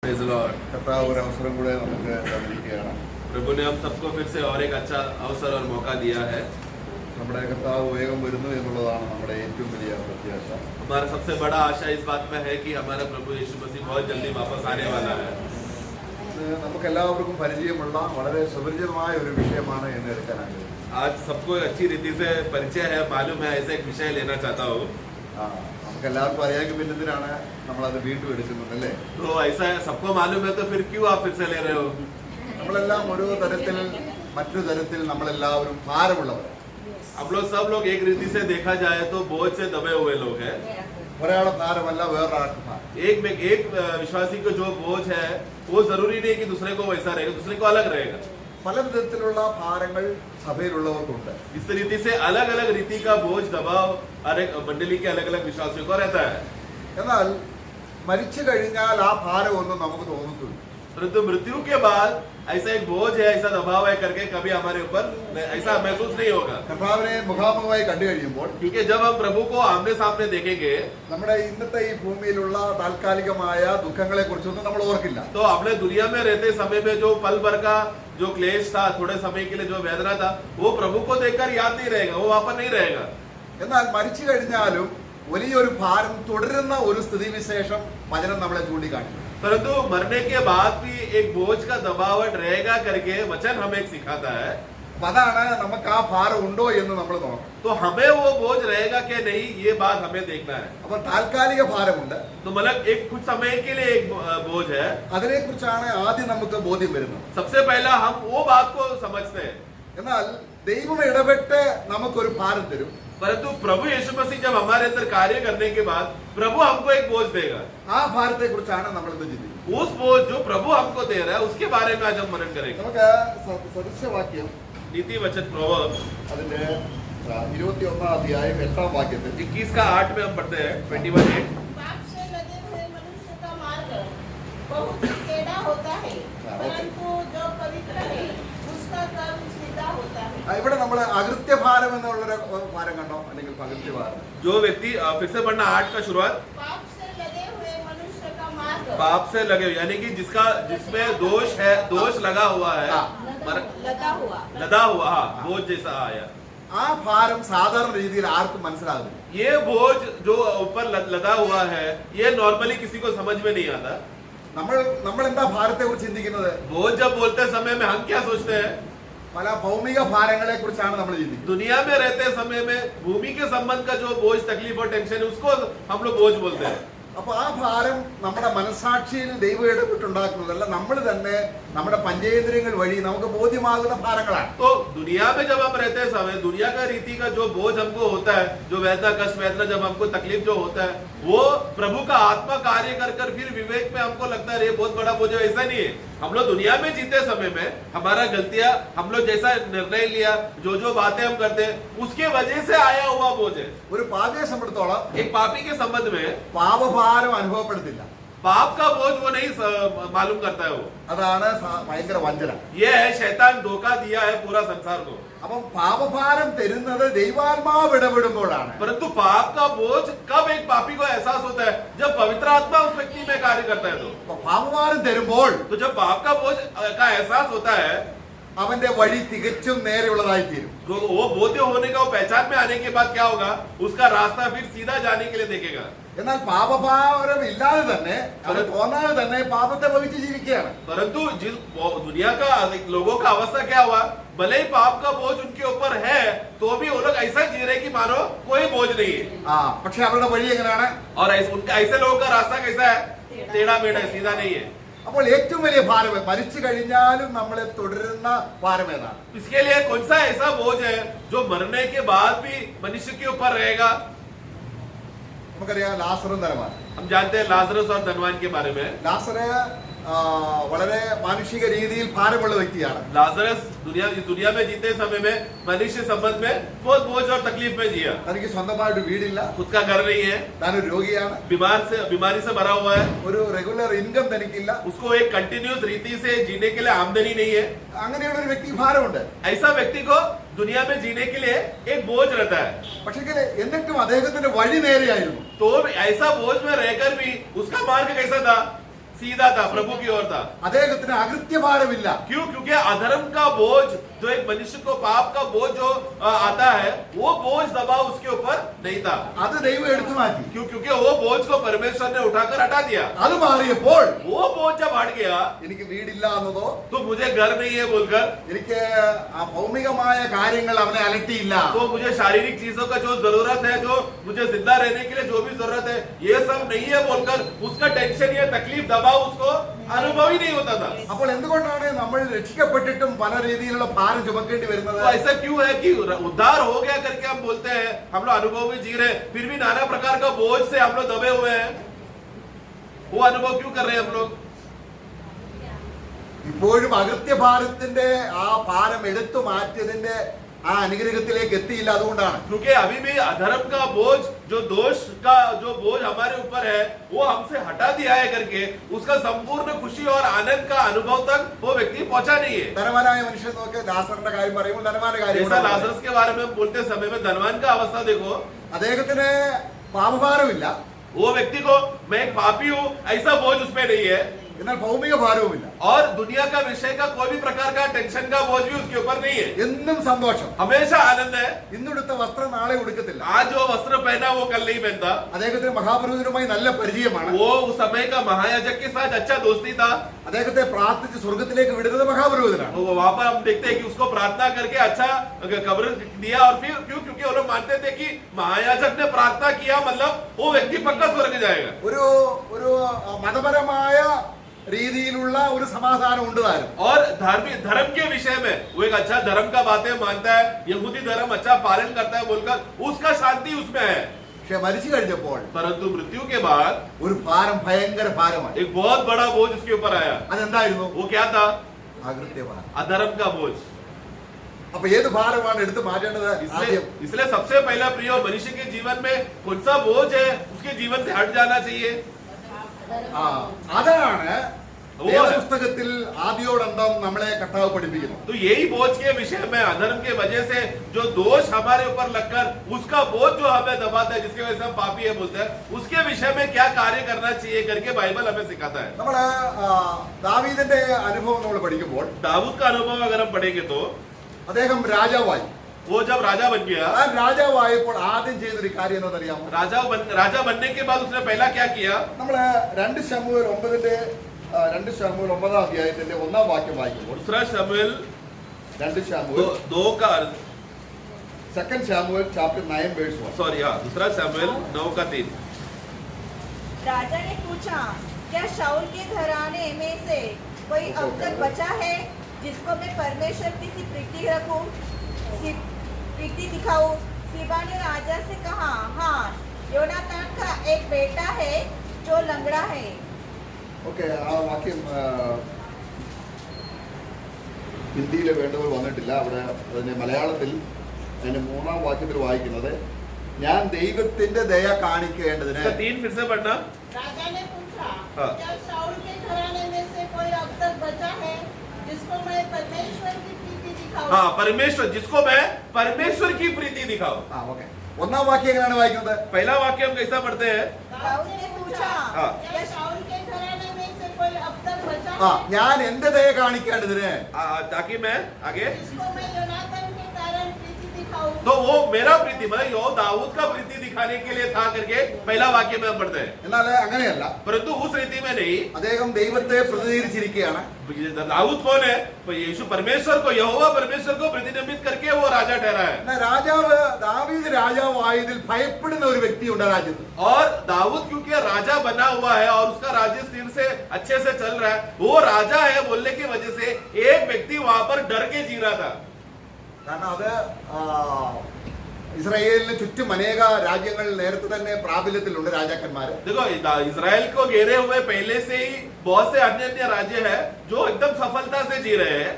Praise the Lord. കർത്താവ് ഒരു അവസരം കൂടെ നമുക്ക് തന്നിരിക്കുകയാണ്. प्रभु ने हम सबको फिर से और एक अच्छा अवसर और मौका दिया है. നമ്മുടെ കർത്താവ് വേഗം വരുന്നു എന്നുള്ളതാണ് നമ്മുടെ ഏറ്റവും വലിയ പ്രത്യാശ. हमारा सबसे बड़ा आशा इस बात में है कि हमारा प्रभु यीशु मसीह बहुत जल्दी वापस आने वाला है. നമുക്ക് എല്ലാവർക്കും പരിചയമുള്ള വളരെ സുപരിചിതമായ ഒരു വിഷയമാണ് എന്ന് എടുക്കാനാണ്. आज सबको अच्छी रीति से परिचय है, मालूम है, ऐसा एक विषय लेना चाहता हूँ. നമുക്ക് എല്ലാവർക്കും അറിയാമെങ്കിൽ പിന്നെ എന്തിനാണ് നമ്മളത് വീണ്ടും എടുക്കുന്നത് അല്ലേ? तो ऐसा है, सबको मालूम है, तो फिर क्यों आप फिर से ले रहे हो? നമ്മളെല്ലാം ഒരു തരത്തിൽ മറ്റൊരു തരത്തിൽ നമ്മളെല്ലാവരും ഭാരമുള്ളവർ. हम लोग सब लोग एक रीति से देखा जाए तो बोझ से दबे हुए लोग हैं. ഒരാളുടെ ഭാരമല്ല വേറൊരാൾക്ക് ഭാരം. एक विश्वासी को जो बोझ है वो जरूरी नहीं कि दूसरे को वैसा रहेगा, दूसरे को अलग रहेगा. പല വിധത്തിലുള്ള ഭാരങ്ങൾ സഭയിലുള്ളവർക്കുണ്ട്. इस रीति से अलग अलग रीति का बोझ दबाव हर एक मंडली के अलग अलग विश्वासियों को रहता है. എന്നാൽ മരിച്ചു കഴിഞ്ഞാൽ ആ ഭാരമൊന്നും നമുക്ക് തോന്നത്തില്ല. परंतु मृत्यु के बाद ऐसा एक बोझ है, ऐसा दबाव है करके कभी हमारे ऊपर ऐसा महसूस नहीं होगा. കർത്താവിനെ മുഖാമുഖമായി കണ്ടു കഴിയുമ്പോൾ क्योंकि जब हम प्रभु को आमने सामने देखेंगे നമ്മുടെ ഇന്നത്തെ ഈ ഭൂമിയിലുള്ള താൽക്കാലികമായ ദുഃഖങ്ങളെ കുറിച്ചൊന്നും നമ്മൾ ഓർക്കില്ല. तो अपने दुनिया में रहते समय में जो पल भर का जो क्लेश था, थोड़े समय के लिए जो वेदना था, वो प्रभु को देखकर याद नहीं रहेगा, वो वापस नहीं रहेगा. എന്നാൽ മരിച്ചു കഴിഞ്ഞാലും വലിയൊരു ഭാരം തുടരുന്ന ഒരു സ്ഥിതിവിശേഷം വചനം നമ്മളെ ചൂണ്ടിക്കാണിക്കും. परंतु मरने के बाद भी एक बोझ का दबावट रहेगा करके वचन हमें एक सिखाता है. അതാണ് നമുക്ക് ആ ഭാരം ഉണ്ടോ എന്ന് നമ്മൾ നോക്കണം. तो हमें वो बोझ रहेगा कि नहीं, ये बात हमें देखना है. അപ്പൊ താൽക്കാലിക ഭാരമുണ്ട്. तो मतलब एक कुछ समय के लिए एक बोझ है. അതിനെക്കുറിച്ചാണ് ആദ്യം നമുക്ക് ബോധ്യം വരുന്നത്. सबसे पहला हम वो बात को समझते हैं. എന്നാൽ ദൈവം ഇടപെട്ട് നമുക്കൊരു ഭാരം തരും. परंतु प्रभु यीशु मसीह जब हमारे अंदर कार्य करने के बाद प्रभु हमको एक बोझ देगा. ആ ഭാരത്തെ കുറിച്ചാണ് നമ്മൾ ഇന്ന് ചിന്തിക്കുന്നത്. उस बोझ जो प्रभु हमको दे रहा है उसके बारे में आज हम मनन करेंगे. നമുക്ക് സദൃശവാക്യം नीति वचन प्रोवर्ब അതിന്റെ 21 अध्याയം 8 വാക്യത്തിൽ 21 का 8 में हम पढ़ते हैं. 21:8. पाप से लदे हुए मनुष्य का मार्ग बहुत टेढ़ा होता है, परंतु जो पवित्र है उसका कर्म सीधा होता है. ഇവിടെ നമ്മൾ അകൃത്യഭാരം എന്നുള്ളൊരു ഭാരം കണ്ടോ, അല്ലെങ്കിൽ പകൃത്യഭാരം. जो व्यक्ति फिर से पढ़ना 8 का शुरुआत. पाप से लदे हुए मनुष्य का मार्ग पाप से लगे हुए, यानी कि जिसमें दोष है, दोष लगा हुआ है, लदा हुआ, हाँ, बोझ जैसा आया. ആ ഭാരം സാധാരണ രീതിയിൽ ആർക്കും മനസ്സിലാകുന്നു. ये बोझ जो ऊपर लदा हुआ है, ये नॉर्मली किसी को समझ में नहीं आता. നമ്മൾ എന്താ ഭാരത്തെ കുറിച്ച് ചിന്തിക്കുന്നത്? बोझ जब बोलते समय में हम क्या सोचते हैं? പല ഭൗമിക ഭാരങ്ങളെ കുറിച്ചാണ് നമ്മൾ ചിന്തിക്കുന്നത്. दुनिया में रहते समय में भूमि के संबंध का जो बोझ, तकलीफ और टेंशन है, उसको हम लोग बोझ बोलते हैं. അപ്പൊ ആ ഭാരം നമ്മുടെ മനസാക്ഷിയിൽ ദൈവം ഇടപെട്ടുണ്ടാക്കുന്നതല്ല, നമ്മൾ തന്നെ നമ്മുടെ പഞ്ചേന്ദ്രിയങ്ങൾ വഴി നമുക്ക് ബോധ്യമാകുന്ന ഭാരങ്ങളാണ്. तो दुनिया में जब हम रहते समय दुनिया का रीति का जो बोझ हमको होता है, जो वेदना, कष्ट, वेदना, जब हमको तकलीफ जो होता है, वो प्रभु का आत्मा कार्य कर फिर विवेक में हमको लगता है ये बहुत बड़ा बोझ है. ऐसा नहीं है. हम लोग दुनिया में जीते समय में हमारा गलतियां, हम लोग जैसा निर्णय लिया, जो बातें हम करते हैं, उसके वजह से आया हुआ बोझ है. ഒരു പാപിയെ സംബന്ധിച്ചിടത്തോളം एक पापी के संबंध में പാപഭാരം അനുഭവപ്പെടുത്തില്ല. पाप का बोझ वो नहीं मालूम करता है. वो അതാണ് ഭയങ്കര വഞ്ചന. ये है शैतान धोखा दिया है पूरा संसार को. അപ്പം പാപഭാരം തരുന്നത് ദൈവാത്മാവ് ഇടപെടുമ്പോഴാണ്. परंतु पाप का बोझ कब एक पापी को एहसास होता है? जब पवित्र आत्मा उस व्यक्ति में कार्य करता है. അപ്പൊ പാപഭാരം തരുമ്പോൾ तो जब पाप का बोझ का एहसास होता है, അവന്റെ വഴി തികച്ചും നേരെയുള്ളതായി തീരും. वो बोध्य होने का, वो पहचान में आने के बाद क्या होगा? उसका रास्ता फिर सीधा जाने के लिए देखेगा. എന്നാൽ പാപഭാരം ഇല്ലാതെ തന്നെ, അത് തോന്നാതെ തന്നെ പാപത്തെ വഹിച്ച് ജീവിക്കുകയാണ്. परंतु जिस दुनिया का लोगों का अवस्था क्या हुआ, भले ही पाप का बोझ उनके ऊपर है तो भी वो लोग ऐसा जी रहे कि मानो कोई बोझ नहीं है. പക്ഷെ അവരുടെ വഴി എങ്ങനെയാണ്? और उनका ऐसे लोगों का रास्ता कैसा है? टेढ़ा मेढ़ा, सीधा नहीं है. അപ്പോൾ ഏറ്റവും വലിയ ഭാരം മരിച്ചു കഴിഞ്ഞാലും നമ്മളെ തുടരുന്ന ഭാരം ഏതാണ്? इसके लिए कौन सा ऐसा बोझ है जो मरने के बाद भी मनुष्य के ऊपर रहेगा? നമുക്കറിയാം ലാസറും ധനവാൻ. हम जानते हैं लाजरस और धनवान के बारे में. ലാസറ് വളരെ മാനുഷിക രീതിയിൽ ഭാരമുള്ള വ്യക്തിയാണ്. लाजरस दुनिया में जीते समय में मनुष्य संबंध में बहुत बोझ और तकलीफ में जिया. തനിക്ക് സ്വന്തമായിട്ട് വീടില്ല, खुद का घर नहीं है, താനൊരു രോഗിയാണ്, बीमारी से भरा हुआ है, ഒരു റെഗുലർ ഇൻകം തനിക്കില്ല. उसको एक कंटिन्यूस रीति से जीने के लिए आमदनी नहीं है. അങ്ങനെയുള്ള ഒരു വ്യക്തി ഭാരമുണ്ട്. ऐसा व्यक्ति को दुनिया में जीने के लिए एक बोझ रहता है. പക്ഷേ എന്നിട്ടും അദ്ദേഹത്തിന്റെ വഴി നേരെയായിരുന്നു. तो ऐसा बोझ में रहकर भी उसका मार्ग कैसा था? सीधा था, प्रभु की ओर था। അദ്ദേഹത്തിന് അകൃത്യഭാരമില്ല. क्यों? क्योंकि अधर्म का बोझ, जो एक मनुष्य को पाप का बोझ जो आता है, वो बोझ दबाव उसके ऊपर नहीं था। അത് ദൈവം എടുത്തു മാറ്റി. क्यों? क्योंकि वो बोझ को परमेश्वर ने उठाकर हटा दिया। അത് മാറിയപ്പോൾ वो बोझ जब हट गया, എനിക്ക് വീടില്ല എന്നതോ तो मुझे घर नहीं है बोलकर, എനിക്ക് ആ ഭൗമികമായ കാര്യങ്ങൾ അവനെ അലട്ടിയില്ല. तो मुझे शारीरिक चीजों का जो जरूरत है, जो मुझे जिंदा रहने के लिए जो भी जरूरत है, ये सब नहीं है बोलकर उसका टेंशन या तकलीफ दबाव उसको अनुभव ही नहीं होता था। അപ്പോൾ എന്തുകൊണ്ടാണ് നമ്മൾ രക്ഷിക്കപ്പെട്ടിട്ടും പല രീതിയിലുള്ള ഭാരം ചുമക്കേണ്ടി വരുന്നത്? तो ऐसा क्यों है कि उद्धार हो गया करके हम बोलते हैं, हम लोग अनुभव में जी रहे हैं, फिर भी नाना प्रकार का बोझ से हम लोग दबे हुए हैं? वो अनुभव क्यों कर रहे हैं हम लोग? ഇപ്പോഴും അകൃത്യഭാരത്തിന്റെ ആ ഭാരം എടുത്തു മാറ്റിയതിന്റെ ആ അനുഗ്രഹത്തിലേക്ക് എത്തിയില്ല. അതുകൊണ്ടാണ് क्योंकि अभी भी अधर्म का बोझ, जो दोष का जो बोझ हमारे ऊपर है, वो हमसे हटा दिया है करके उसका संपूर्ण खुशी और आनंद का अनुभव तक वो व्यक्ति पहुंचा नहीं है। ധനവാനായ മനുഷ്യൻ നോക്കി ലാസറിന്റെ കാര്യം പറയുമ്പോൾ ധനവാന്റെ കാര്യം जैसा लाजरस के बारे में हम बोलते समय में धनवान का अवस्था देखो, അദ്ദേഹത്തിന് പാപഭാരമില്ല, वो व्यक्ति को मैं एक पापी हूँ ऐसा बोझ उसमें नहीं है, എന്നാൽ ഭൗമിക ഭാരവുമില്ല. और दुनिया का विषय का कोई भी प्रकार का टेंशन का बोझ भी उसके ऊपर नहीं है। എന്നും സന്തോഷം. हमेशा आनंद है। ഇന്നെടുത്ത വസ്ത്രം നാളെ ഉടുക്കത്തില്ല. आज जो वस्त्र पहना वो कल नहीं पहनता। അദ്ദേഹത്തിന് മഹാപുരോഹിതനുമായി നല്ല പരിചയമാണ്. वो उस समय का महायाजक के साथ अच्छा दोस्ती था। അദ്ദേഹത്തെ പ്രാർത്ഥിച്ച് സ്വർഗത്തിലേക്ക് വിടുന്നത് മഹാപുരോഹിതനാണ്. तो वहां पर हम देखते हैं कि उसको प्रार्थना करके अच्छा कब्र दिया, और फिर क्यों? क्योंकि वो लोग मानते थे कि महायाजक ने प्रार्थना किया मतलब वो व्यक्ति पक्का स्वर्ग जाएगा। ഒരു ഒരു മതപരമായ രീതിയിലുള്ള ഒരു സമാധാനം ഉണ്ട് താനും. और धार्मिक धर्म के विषय में वो एक अच्छा धर्म का बातें मानता है, यहूदी धर्म अच्छा पालन करता है बोलकर उसका शांति उसमें है। പക്ഷെ മരിച്ചു കഴിഞ്ഞപ്പോൾ परंतु मृत्यु के बाद ഒരു ഭാരം, ഭയങ്കര ഭാരമായി. एक बहुत बड़ा बोझ उसके ऊपर आया। അതെന്തായിരുന്നു? वो क्या था? അകൃത്യഭാരം. अधर्म का बोझ। അപ്പൊ ഏത് ഭാരമാണ് എടുത്തു മാറ്റേണ്ടത്? इसलिए ആദ്യം इसलिए सबसे पहला प्रिय मनुष्य के जीवन में कौन सा बोझ है उसके जीवन से हट जाना चाहिए? ആ, അതാണ് वो है। വേദപുസ്തകത്തിൽ ആദിയോടന്തം നമ്മളെ കർത്താവ് പഠിപ്പിക്കുന്നു. तो यही बोझ के विषय में अधर्म के वजह से जो दोष हमारे ऊपर लगकर उसका बोझ जो हमें दबाता है, जिसकी वजह से हम पापी है बोलते हैं, उसके विषय में क्या कार्य करना चाहिए करके बाइबल हमें सिखाता है। നമ്മള് ദാവീദിന്റെ അനുഭവം നമ്മൾ പഠിക്കുമ്പോൾ दाऊद का अनुभव अगर हम पढ़ेंगे तो അദ്ദേഹം രാജാവായി. वो जब राजा बन गया, ആ രാജാവായപ്പോൾ ആദ്യം ചെയ്തൊരു കാര്യം എന്നറിയാമോ? राजा बनने के बाद उसने पहला क्या किया? നമ്മള് 2 ശമൂവേൽ 9 അധ്യായത്തിന്റെ 1-ാം വാക്യം വായിക്കുമ്പോൾ दूसरा शमूएल 2 ശമൂവേൽ 2 का 2 ശമൂവേൽ chapter 9 verse 1. सॉरी हाँ, दूसरा शमूएल 9 का 3। राजा ने पूछा, क्या शाऊल के घराने में से कोई अब तक बचा है जिसको मैं परमेश्वर की सी प्रीति रखूं, प्रीति दिखाऊं? सीबा ने राजा से कहा, हाँ, योनातान का एक बेटा है जो लंगड़ा है। ഓക്കെ, ആ വാക്യം ഹിന്ദിയിൽ വേണ്ടവർ വന്നിട്ടില്ല. അവിടെ അതിന്റെ മലയാളത്തിൽ അതിന്റെ 3-ാം വാക്യത്തിൽ വായിക്കുന്നത്, ഞാൻ ദൈവത്തിന്റെ ദയ കാണിക്കേണ്ടതിന്. इसका 3 फिर से पढ़ना। राजा ने पूछा, हाँ। क्या शाऊल के घराने में से कोई अब तक बचा है जिसको मैं परमेश्वर की प्रीति दिखाऊं? हाँ, परमेश्वर, जिसको मैं परमेश्वर की प्रीति दिखाऊं। ആ ഓക്കെ, 1-ാം വാക്യം എങ്ങനെയാണ് വായിക്കുന്നത്? पहला वाक्य हम कैसा पढ़ते हैं? दाऊद ने पूछा, हाँ। क्या शाऊल के घराने में से कोई अब तक बचा ആ, है ഞാൻ എന്റെ ദയ കാണിക്കേണ്ടതിന്. ताकि मैं आगे, जिसको मैं योनातान के कारण प्रीति दिखाऊं? तो वो मेरा प्रीति मतलब यो दाऊद का प्रीति दिखाने के लिए था करके पहला वाक्य में हम पढ़ते हैं। എന്നാൽ അങ്ങനെയല്ല, परंतु उस रीति में नहीं। അദ്ദേഹം ദൈവത്തെ പ്രതിനിധീകരിച്ചിരിക്കുകയാണ്. दाऊद कौन है? तो यीशु परमेश्वर को, यहोवा परमेश्वर को प्रतिनिधित्व करके वो राजा ठहरा है। എന്നാൽ രാജാവ് ദാവീദ് രാജാവായതിൽ ഭയപ്പെടുന്ന ഒരു വ്യക്തിയുണ്ട് രാജ്യത്ത്. और दाऊद क्योंकि राजा बना हुआ है और उसका राज्य स्थिर से अच्छे से चल रहा है, वो राजा है बोलने की वजह से एक व्यक्ति वहां पर डर के जी रहा था। കാരണം അത് ഇസ്രായേലിന് ചുറ്റും അനേക രാജ്യങ്ങൾ നേരത്തെ തന്നെ പ്രാബല്യത്തിലുണ്ട് രാജാക്കന്മാര്. देखो, इजराइल को घेरे हुए पहले से ही बहुत से अन्य अन्य राज्य है जो एकदम सफलता से जी रहे हैं।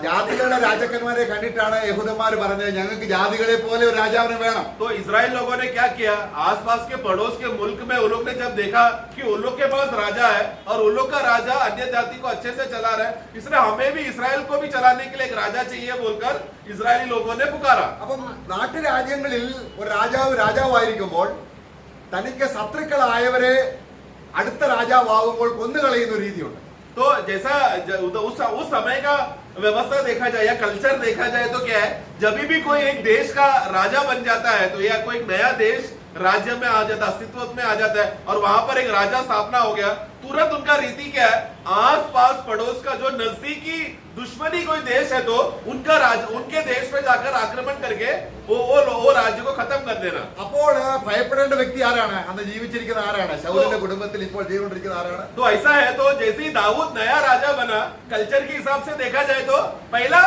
ജാതികളുടെ രാജാക്കന്മാരെ കണ്ടിട്ടാണ് യഹൂദന്മാർ പറഞ്ഞത്, ഞങ്ങൾക്ക് ജാതികളെ പോലെ ഒരു രാജാവിനെ വേണം. तो इजराइल लोगों ने क्या किया? आसपास के पड़ोस के मुल्क में उन लोग ने जब देखा कि उन लोग के पास राजा है और उन लोग का राजा अन्य जाति को अच्छे से चला रहा है, इसलिए हमें भी इस्राएल को भी चलाने के लिए एक राजा चाहिए बोलकर इजरायली लोगों ने पुकारा। അപ്പം നാട്ടുരാജ്യങ്ങളിൽ ഒരു രാജാവായിരിക്കുമ്പോൾ തനിക്ക് ശത്രുക്കളായവരെ അടുത്ത രാജാവാകുമ്പോൾ കൊന്നുകളയുന്ന ഒരു രീതിയുണ്ട്. तो जैसा उस समय का व्यवस्था देखा जाए या कल्चर देखा जाए तो क्या है, जब भी कोई एक देश का राजा बन जाता है तो या कोई नया देश राज्य में आ जाता, अस्तित्व में आ जाता है और वहां पर एक राजा स्थापना हो गया, तुरंत उनका रीति क्या है, आस पास पड़ोस का जो नजदीकी दुश्मनी कोई देश है तो उनके देश पे जाकर आक्रमण करके वो राज्य को खत्म कर देना. അപ്പോൾ ഭയപ്പെടേണ്ട വ്യക്തി ആരാണ്? അന്ന് ജീവിച്ചിരിക്കുന്ന ആരാണ്? ശൗലിന്റെ കുടുംബത്തിൽ ഇപ്പോൾ ജീവനോടിരിക്കുന്ന ആരാണ്? तो ऐसा है, तो जैसे ही दाऊद नया राजा बना, कल्चर के हिसाब से देखा जाए तो पहला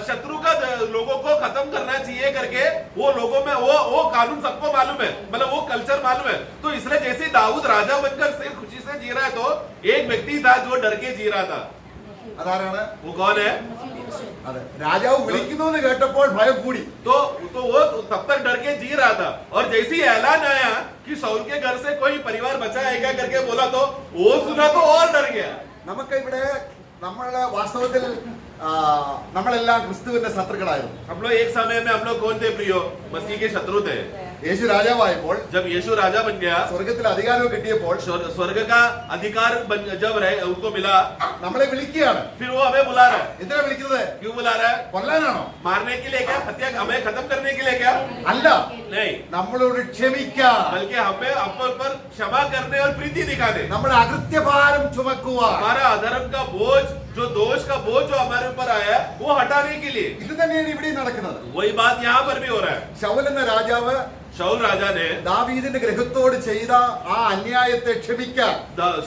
शत्रु का लोगों को खत्म करना चाहिए करके वो लोगों में वो कानून सबको मालूम है, मतलब वो कल्चर मालूम है. तो इसलिए जैसे दाऊद राजा बनकर सिर्फ खुशी से जी रहा है तो एक व्यक्ति था जो डर के जी रहा था. അതാരാണ്? वो कौन है? അതെ, രാജാവ് വിളിക്കുന്നു എന്ന് കേട്ടപ്പോൾ ഭയം കൂടി. तो वो तब तक डर के जी रहा था और जैसे ही ऐलान आया कि शाऊल के घर से कोई परिवार बचा है क्या करके बोला तो वो सुना तो और डर गया. നമുക്ക് ഇവിടെ വാസ്തവത്തിൽ നമ്മളെല്ലാം ക്രിസ്തുവിന്റെ ശത്രുക്കളായിരുന്നു. हम लोग एक समय में हम लोग कौन थे प्रियो? मसीह के शत्रु थे. യേശു രാജാവായപ്പോൾ, जब यीशु राजा बन गया, സ്വർഗത്തിൽ അധികാരം കിട്ടിയപ്പോൾ स्वर्ग का अधिकार जब उनको मिला, നമ്മളെ വിളിക്കുകയാണ്. फिर वो हमें बुला रहा है. എന്തിനാ വിളിക്കുന്നത്? क्यों बुला रहा है? കൊല്ലാനാണോ? मारने के लिए क्या? हत्या हमें खत्म करने के लिए क्या? അല്ല, नहीं, നമ്മളോട് ക്ഷമിക്കാൻ, बल्कि हमें हम पर क्षमा करने और प्रीति दिखाने, നമ്മുടെ അകൃത്യഭാരം ചുമക്കുവാൻ. हमारा अधर्म का बोझ, जो दोष का बोझ जो हमारे ऊपर आया है वो हटाने के लिए. ഇത് തന്നെയാണ് ഇവിടെ നടക്കുന്നത്. वही बात यहाँ पर भी हो रहा है. ശൗൽ എന്ന രാജാവ് शाऊल राजा ने ദാവീദിന്റെ ഗൃഹത്തോട് ചെയ്ത ആ അന്യായത്തെ ക്ഷമിക്കാൻ,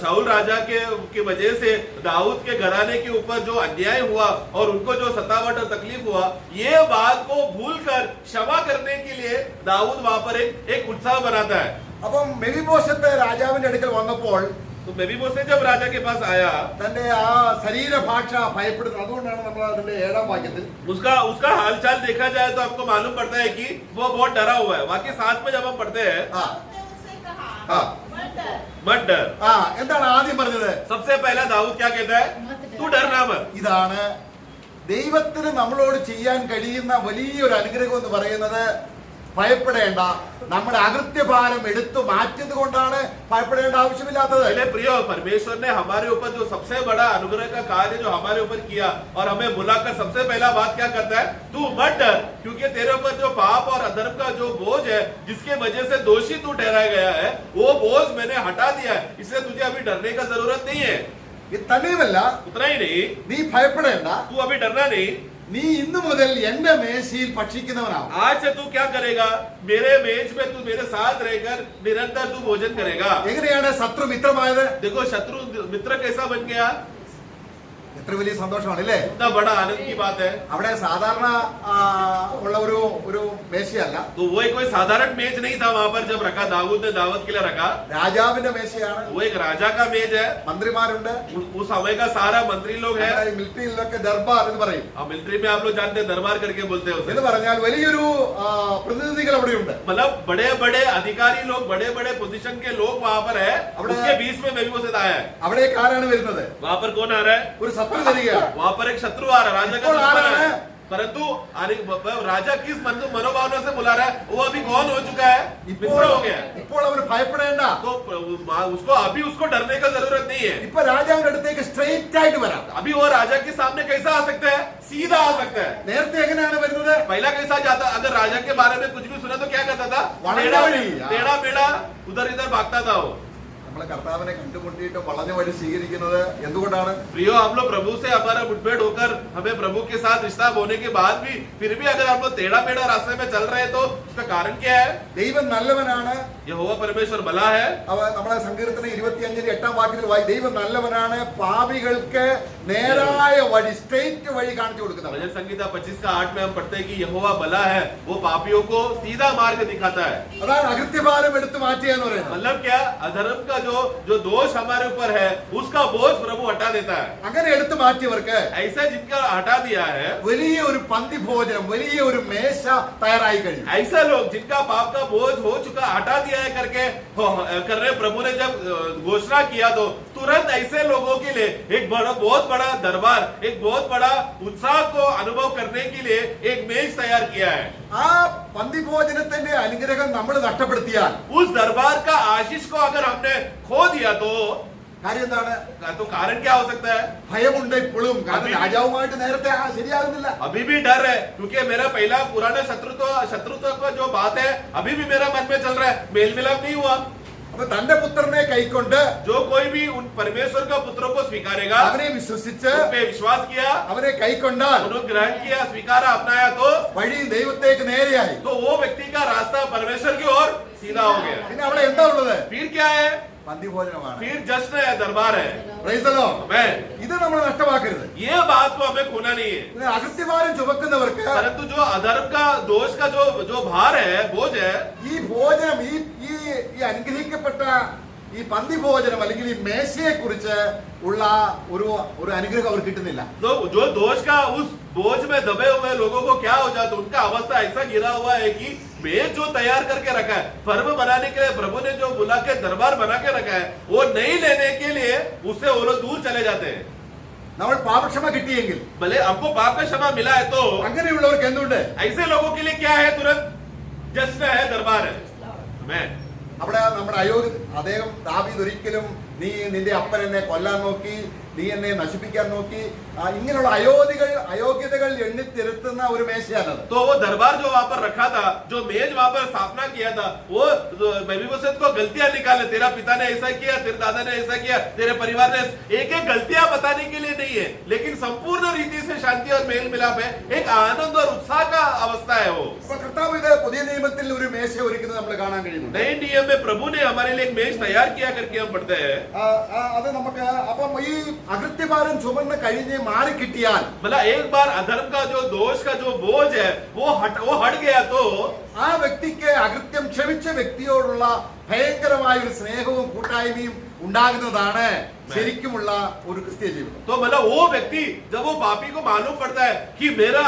शाऊल राजा के वजह से दाऊद के घराने के ऊपर जो अन्याय हुआ और उनको जो सतावट और तकलीफ हुआ, ये बात को भूलकर क्षमा करने के लिए दाऊद वहां पर एक उत्साह बनाता है. അപ്പം മെഫിബോശത്ത് രാജാവിന്റെ അടുക്കൽ വന്നപ്പോൾ तो मेफीबोशेत जब राजा के पास आया, തന്റെ ആ ശരീരഭാഷ ഭയപ്പെടുന്നത്. അതുകൊണ്ടാണ് നമ്മൾ അതിന്റെ 7-ാം വാക്യത്തിൽ उसका हालचाल देखा जाए तो हमको मालूम पड़ता है कि वो बहुत डरा हुआ है. वाक्य 7 में जब हम पढ़ते हैं, दाऊद ने उससे कहा, हाँ. मत डर. मत डर. എന്താണ് ആദ്യം പറഞ്ഞത്? सबसे पहला दाऊद क्या कहता है? तू डरना मत. ഇതാണ് ദൈവത്തിന് നമ്മളോട് ചെയ്യാൻ കഴിയുന്ന വലിയൊരു അനുഗ്രഹം എന്ന് പറയുന്നത്. ഭയപ്പെടേണ്ട, നമ്മുടെ അകൃത്യഭാരം എടുത്തു മാറ്റിയത് കൊണ്ടാണ് ഭയപ്പെടേണ്ട ആവശ്യമില്ലാത്തത്. मेरे प्रियो, परमेश्वर ने हमारे ऊपर जो सबसे बड़ा अनुग्रह का कार्य जो हमारे ऊपर किया और हमें बुलाकर सबसे पहला बात क्या करता है? तू मत डर, क्योंकि तेरे ऊपर जो पाप और अधर्म का जो बोझ है, जिसके वजह से दोषी तू ठहराया गया है, वो बोझ मैंने हटा दिया है. इसलिए तुझे अभी डरने का जरूरत नहीं है. ഇത് തന്നെയുമല്ല, उतना ही नहीं, നീ ഭയപ്പെടേണ്ട, तू अभी डरना नहीं. നീ ഇന്നു മുതൽ എന്റെ മേശയിൽ ഭക്ഷിക്കുന്നവനാവും. आज से तू क्या करेगा? मेरे मेज में तू मेरे साथ रहकर निरंतर तू भोजन करेगा. എങ്ങനെയാണ് ശത്രു മിത്രമായത്? देखो शत्रु मित्र कैसा बन गया. എത്ര വലിയ സന്തോഷമാണ് അല്ലേ? कितना बड़ा आनंद की बात है. അവിടെ സാധാരണ ഉള്ള ഒരു മേശയല്ല, तो वो कोई साधारण मेज नहीं था वहां पर जब रखा, दाऊद ने दावत के लिए रखा. രാജാവിന്റെ മേശയാണ്. वो एक राजा का मेज है. മന്ത്രിമാരുണ്ട്, उस समय का सारा मंत्री लोग है. മിലിറ്ററിയിലൊക്കെ ദർബാർ എന്ന് പറയും. मिलिट्री में आप लोग जानते हैं दरबार करके बोलते हैं उसे. എന്ന് പറഞ്ഞാൽ വലിയൊരു പ്രതിനിധികൾ അവിടെയുണ്ട്. मतलब बड़े बड़े अधिकारी लोग, बड़े बड़े पोजीशन के लोग वहां पर है. उसके बीच में मेफीबोशेत आया है. അവിടേക്ക് ആരാണ് വരുന്നത്? वहां पर कौन आ रहा है? ഒരു ശത്രു വരികയാണ്. वहां पर एक शत्रु आ रहा है, राजा का दुश्मन है. परंतु राजा किस मनोभावना से बुला रहा है? वो अभी कौन हो चुका है? मित्र हो गया. ഇപ്പോൾ അവന് ഭയപ്പെടേണ്ട. तो उसको अभी उसको डरने का जरूरत नहीं है. ഇപ്പൊ രാജാവിന്റെ അടുത്തേക്ക് സ്ട്രെയിറ്റ് ആയിട്ട് വരാം. अभी वो राजा के सामने कैसा आ सकता है? सीधा आ सकता है. നേരത്തെ എങ്ങനെയാണ് വരുന്നത്? पहला कैसा जाता? अगर राजा के बारे में कुछ भी सुना तो क्या करता था? വളഞ്ഞ വഴി. टेढ़ा मेढ़ा उधर इधर भागता था वो. നമ്മളെ കർത്താവിനെ കണ്ടുമുട്ടിയിട്ട് വളഞ്ഞ വഴി സ്വീകരിക്കുന്നത് എന്തുകൊണ്ടാണ്? प्रियो, हम लोग प्रभु से हमारा मुठभेड़ होकर हमें प्रभु के साथ रिश्ता होने के बाद भी फिर भी अगर हम लोग टेढ़ा मेढ़ा रास्ते में चल रहे हैं तो उसका कारण क्या है? ദൈവം നല്ലവനാണ്. यहोवा परमेश्वर भला है. നമ്മുടെ സങ്കീർത്തനം 25-8 വാക്യത്തിൽ ദൈവം നല്ലവനാണ്, പാപികൾക്ക് നേരായ വഴി, സ്ട്രെയിറ്റ് വഴി കാണിച്ചു കൊടുക്കുന്നവൻ. भजन संगीता 25:8 में हम पढ़ते हैं कि यहोवा भला है, वो पापियों को सीधा मार्ग दिखाता है. അതാണ് അകൃത്യഭാരം എടുത്തു മാറ്റുക എന്ന് പറയുന്നത്. मतलब क्या? अधर्म का जो दोष हमारे ऊपर है उसका बोझ प्रभु हटा देता है. അങ്ങനെ എടുത്തു മാറ്റിയവർക്ക് ऐसा जिनका हटा दिया है, വലിയ ഒരു പന്തി ഭോജനം, വലിയ ഒരു മേശ തയ്യാറായി കഴിഞ്ഞു. ऐसा लोग जिनका पाप का बोझ हो चुका, हटा दिया किया है करके करने प्रभु ने जब घोषणा किया तो तुरंत ऐसे लोगों के लिए एक बहुत बड़ा दरबार, एक बहुत बड़ा उत्साह को अनुभव करने के लिए एक मेज तैयार किया है। ആ പന്തിഭോജനത്തിന്റെ അനുഗ്രഹം നമ്മൾ നഷ്ടപ്പെടുത്തിയാൽ उस दरबार का आशीष को अगर हमने खो दिया तो കാര്യം എന്താണ്? कारण क्या हो सकता है? ഭയമുണ്ട് ഇപ്പോഴും. കാരണം രാജാവുമായിട്ട് നേരത്തെ ശരിയാകുന്നില്ല. अभी भी डर है क्योंकि मेरा पहला पुराना शत्रुत्व का जो बात है अभी भी मेरा मन में चल रहा है, मेल मिलाप नहीं हुआ। അപ്പൊ തന്റെ പുത്രനെ കൈക്കൊണ്ട് जो कोई भी उन परमेश्वर का पुत्रों को स्वीकारेगा, അവനെ വിശ്വസിച്ച് उन पे विश्वास किया, അവനെ കൈക്കൊണ്ടാൽ उन्होंने ग्रहण किया, स्वीकारा, अपनाया तो വഴി ദൈവത്തേക്ക് നേരെയായി. वो व्यक्ति का रास्ता परमेश्वर की ओर सीधा हो गया। പിന്നെ അവിടെ എന്താ ഉള്ളത്? फिर क्या है? പന്തിഭോജനമാണ്. फिर जश्न है, दरबार है। Praise the Lord. Amen। ഇത് നമ്മൾ നഷ്ടമാക്കരുത്. ये बात को हमें खोना नहीं है। ഇത് അകൃത്യഭാരം ചുമക്കുന്നവർക്ക് परंतु जो अधर्म का दोष का जो भार है, बोझ है, ഈ ഭോജനം ഈ അനുഗ്രഹിക്കപ്പെട്ട ഈ പന്തിഭോജനം അല്ലെങ്കിൽ ഈ മേശയെ കുറിച്ച് ഉള്ള ഒരു അനുഗ്രഹം അവർ കിട്ടുന്നില്ല. तो जो दोष का उस बोझ में दबे हुए लोगों को क्या हो जाता है, उनका अवस्था ऐसा गिरा हुआ है कि मेज जो तैयार करके रखा है पर्व बनाने के लिए प्रभु ने जो बुला के दरबार बना के रखा है वो नहीं लेने के लिए उससे वो लोग दूर चले जाते हैं। നമ്മൾ പാപക്ഷമ കിട്ടിയെങ്കിൽ भले हमको पाप का क्षमा मिला है तो അങ്ങനെയുള്ളവർക്ക് എന്തുണ്ട്? ऐसे लोगों के लिए क्या है? तुरंत जश्न है, दरबार है। मैं അവിടെ നമ്മുടെ അദ്ദേഹം ദാവീദ് ഒരിക്കലും നീ നിന്റെ അപ്പൻ എന്നെ കൊല്ലാൻ നോക്കി, നീ എന്നെ നശിപ്പിക്കാൻ നോക്കി, ഇങ്ങനെയുള്ള അയോഗ്യതകൾ എണ്ണിത്തിരുത്തുന്ന ഒരു മേശയാണത്. तो वो दरबार जो वहां पर रखा था, जो मेज वहां पर स्थापना किया था, वो मेफीबोशेत को गलतियां निकाले, तेरा पिता ने ऐसा किया, तेरे दादा ने ऐसा किया, तेरे परिवार ने एक गलतियां बताने के लिए नहीं है, लेकिन संपूर्ण रीति से शांति और मेल मिलाप है, एक आनंद और उत्साह का अवस्था है वो। അപ്പോൾ കർത്താവ് ഇത് പുതിയ നിയമത്തിൽ ഒരു മേശ ഒരുക്കുന്നത് നമ്മൾ കാണാൻ കഴിയുന്നു. नए नियम में प्रभु ने हमारे लिए एक मेज तैयार किया करके हम पढ़ते हैं। അത് നമുക്ക് അപ്പം ഈ അകൃത്യഭാരം ചുമന്ന് കഴിഞ്ഞ് മാറിക്കിട്ടിയാൽ, मतलब एक बार अधर्म का जो दोष का जो बोझ है वो हट गया तो ആ വ്യക്തിക്ക് അകൃത്യം ക്ഷമിച്ച വ്യക്തിയോടുള്ള ഭയങ്കരമായ ഒരു സ്നേഹവും കൂട്ടായ്മയും ഉണ്ടാകുന്നതാണ് ശരിക്കുമുള്ള ഒരു ക്രിസ്തീയ ജീവിതം. तो मतलब वो व्यक्ति जब वो पापी को मालूम पड़ता है कि मेरा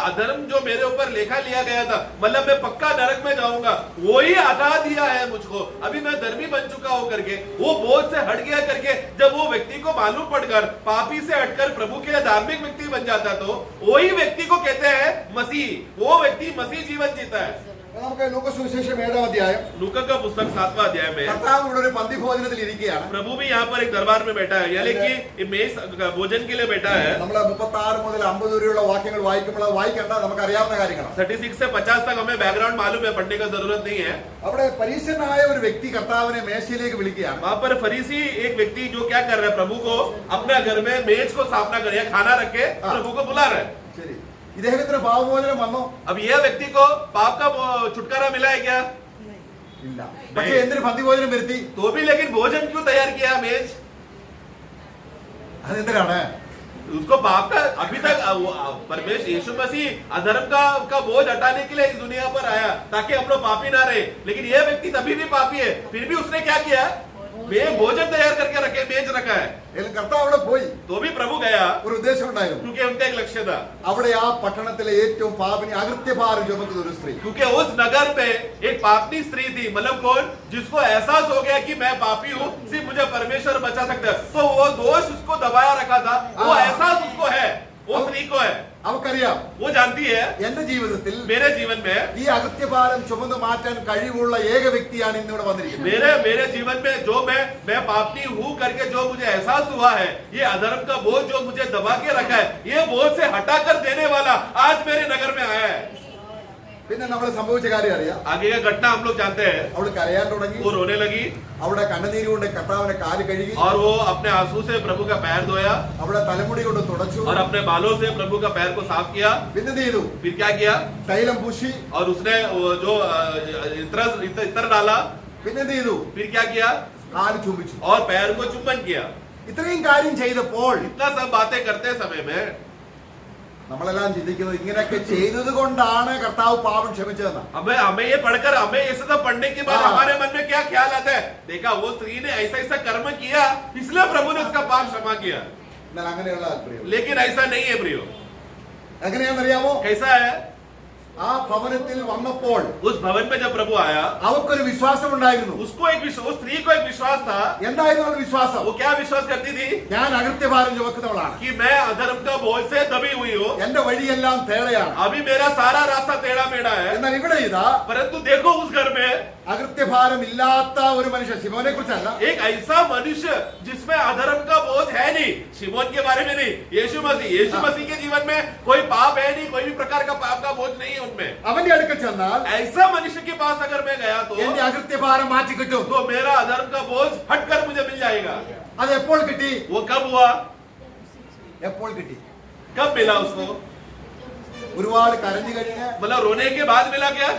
अधर्म जो मेरे ऊपर लेखा लिया गया था, मतलब मैं पक्का नरक में जाऊंगा, वो ही हटा दिया है मुझको, अभी मैं धर्मी बन चुका हूं करके वो बोझ से हट गया करके जब वो व्यक्ति को मालूम पड़कर पापी से हटकर प्रभु के धार्मिक व्यक्ति बन जाता तो वही व्यक्ति को कहते हैं मसीह। वो व्यक्ति मसीह जीवन जीता है। നമുക്ക് ലൂക്കോസ് സുവിശേഷം 7-ാം അധ്യായം, लूका का पुस्तक 7वां अध्याय में കർത്താവ് ഇവിടെ ഒരു പന്തിഭോജനത്തിൽ ഇരിക്കുകയാണ്. प्रभु भी यहाँ पर एक दरबार में बैठा है, यानी कि मेज भोजन के लिए बैठा है। നമ്മൾ 36 മുതൽ 50 വരെയുള്ള വാക്യങ്ങൾ വായിക്കുമ്പോൾ വായിക്കേണ്ട, നമുക്ക് അറിയാവുന്ന കാര്യങ്ങളാണ്. 36 से 50 तक हमें बैकग्राउंड मालूम है, पढ़ने का जरूरत नहीं है। അവിടെ പരീശനായ ഒരു വ്യക്തി കർത്താവിനെ മേശയിലേക്ക് വിളിക്കുകയാണ്. वहां पर फरीसी एक व्यक्ति जो क्या कर रहा है, प्रभु को अपना घर में मेज को स्थापना कर, खाना रख के प्रभु को बुला रहा है। ശരി, ഇദ്ദേഹത്തിന് പാപമോചനം വന്നോ? अब यह व्यक्ति को पाप का छुटकारा मिला है क्या? ഇല്ല. പക്ഷെ എന്തിനു പന്തിഭോജനം വരുത്തി? तो भी लेकिन भोजन क्यों तैयार किया मेज? അതെന്തിനാണ്? उसको पाप का अभी तक परमेश्वर यीशु मसीह अधर्म का बोझ हटाने के लिए इस दुनिया पर आया ताकि हम लोग पापी ना रहे, लेकिन यह व्यक्ति तभी भी पापी है, फिर भी उसने क्या किया? भोजन तैयार करके रखे, मेज रखा है। കർത്താവ് അവിടെ പോയി. तो भी प्रभु गया ഒരു ഉദ്ദേശം ഉണ്ടായിരുന്നു. क्योंकि उनका एक लक्ष्य था। അവിടെ ആ പട്ടണത്തിലെ ഏറ്റവും പാപിനി അകൃത്യഭാരം ചുമക്കുന്ന ഒരു സ്ത്രീ, क्योंकि उस नगर में एक पापी स्त्री थी, मतलब कौन? जिसको एहसास हो गया कि मैं पापी हूँ, सिर्फ मुझे परमेश्वर बचा सकता है, तो वो दोष उसको दबाया रखा था, वो एहसास उसको है, वो स्त्री को है, അവക്കറിയാം वो जानती है എന്റെ ജീവിതത്തിൽ मेरे जीवन में, ഈ അകൃത്യഭാരം ചുമന്ന് മാറ്റാൻ കഴിവുള്ള ഏക വ്യക്തിയാണ് ഇന്നിവിടെ വന്നിരിക്കുന്നത്. मेरे जीवन में जो मैं पापी हूँ करके जो मुझे एहसास हुआ है, ये अधर्म का बोझ जो मुझे दबा के रखा है, ये बोझ से हटा कर देने वाला आज मेरे नगर में आया है। പിന്നെ നമ്മൾ സംഭവിച്ച കാര്യം അറിയാം. आगे का घटना हम लोग जानते हैं। അവൾ കരയാൻ തുടങ്ങി. वो रोने लगी അവിടെ കണ്ണുനീര് കൊണ്ട് കർത്താവിന്റെ കാല് കഴുകി. और वो अपने आंसू से प्रभु का पैर धोया അവിടെ തലമുടി കൊണ്ട് തുടച്ചു. और अपने बालों से प्रभु का पैर को साफ किया। പിന്നെ എന്ത് ചെയ്തു? फिर क्या किया? തൈലം പൂശി. और उसने वो जो इत्र डाला। പിന്നെ എന്ത് ചെയ്തു? फिर क्या किया? കാല് ചുംബിച്ചു. और पैर को चुम्बन किया। ഇത്രയും കാര്യം ചെയ്തപ്പോൾ इतना सब बातें करते समय में നമ്മളെല്ലാം ചിന്തിക്കുന്നത് ഇങ്ങനെയൊക്കെ ചെയ്തത് കൊണ്ടാണ് കർത്താവ് പാപം ക്ഷമിച്ചതെന്ന്. हमें ये पढ़कर हमें ये सब पढ़ने के बाद हमारे मन में क्या ख्याल आता है? देखा वो स्त्री ने ऐसा कर्म किया इसलिए प्रभु ने उसका पाप क्षमा किया, എന്നാൽ അങ്ങനെയുള്ള താല്പര്യം. लेकिन ऐसा नहीं है प्रियो। എങ്ങനെയാണെന്നറിയാമോ? कैसा है? ആ ഭവനത്തിൽ വന്നപ്പോൾ उस भवन में जब प्रभु आया, അവക്കൊരു വിശ്വാസം ഉണ്ടായിരുന്നു. उस स्त्री को एक विश्वास था। എന്തായിരുന്നു അവളുടെ വിശ്വാസം? वो क्या विश्वास करती थी? ഞാൻ അകൃത്യഭാരം ചുമക്കുന്നവളാണ്, कि मैं अधर्म का बोझ से दबी हुई हूँ, എന്റെ വഴിയെല്ലാം തേളയാണ്. अभी मेरा सारा रास्ता टेढ़ा मेढ़ा है। എന്നാൽ ഇവിടെ ഇതാ परंतु देखो उस घर में അകൃത്യഭാരം ഇല്ലാത്ത ഒരു മനുഷ്യൻ, ശിമോനെ കുറിച്ചല്ല, एक ऐसा मनुष्य जिसमें अधर्म का बोझ है नहीं। शिमोन के बारे में नहीं, यीशु मसीह के जीवन में कोई पाप है नहीं, कोई भी प्रकार का पाप का बोझ नहीं है उनमें। അവന്റെ അടുക്കൽ ചെന്നാൽ ऐसा मनुष्य के पास अगर मैं गया तो എന്റെ അകൃത്യഭാരം മാറ്റി കിട്ടും. मेरा अधर्म का बोझ हटकर मुझे मिल जाएगा। അത് എപ്പോൾ കിട്ടി? वो कब हुआ? എപ്പോൾ കിട്ടി? कब मिला उसको? ഒരുപാട് കരഞ്ഞു കഴിഞ്ഞ് मतलब रोने के बाद मिला क्या?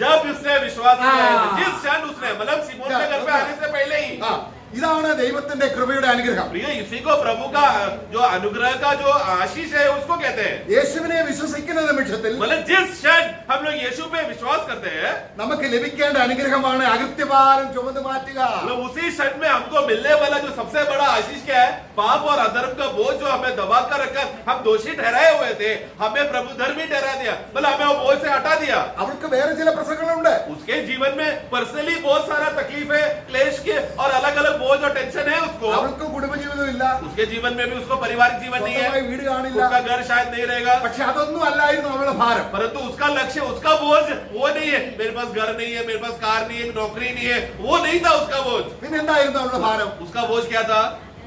जब उसने विश्वास किया, जिस क्षण उसने, मतलब सिमोन के घर पे आने से पहले ही। ആ, ഇതാണ് ദൈവത്തിന്റെ കൃപയുടെ അനുഗ്രഹം. प्रिय, इसी को प्रभु का जो अनुग्रह का जो आशीष है उसको कहते हैं। യേശുവിനെ വിശ്വസിക്കുന്ന നിമിഷത്തിൽ मतलब जिस क्षण हम लोग यीशु पे विश्वास करते हैं, നമുക്ക് ലഭിക്കേണ്ട അനുഗ്രഹമാണ് അകൃത്യഭാരം ചുമന്ന് മാറ്റുക. मतलब उसी क्षण में हमको मिलने वाला जो सबसे बड़ा आशीष क्या है? पाप और अधर्म का बोझ जो हमें दबा कर रखकर हम दोषी ठहराए हुए थे, हमें प्रभु धर्मी ठहरा दिया, मतलब हमें वो बोझ से हटा दिया। അവൾക്ക് വേറെ ചില പ്രശ്നങ്ങളുണ്ട്. उसके जीवन में पर्सनली बहुत सारा तकलीफ है, क्लेश के और अलग अलग बोझ और टेंशन है उसको। അവൾക്ക് കുടുംബജീവിതം ഇല്ല, उसके जीवन में भी उसको पारिवारिक जीवन नहीं है, സ്വന്തമായി വീട് കാണില്ല. उसका घर शायद नहीं रहेगा। പക്ഷെ അതൊന്നും അല്ലായിരുന്നു അവളുടെ ഭാരം. परंतु उसका लक्ष्य, उसका बोझ वो नहीं है, मेरे पास घर नहीं है, मेरे पास कार नहीं है, नौकरी नहीं है, वो नहीं था उसका बोझ। പിന്നെ എന്തായിരുന്നു അവളുടെ ഭാരം? उसका बोझ क्या था?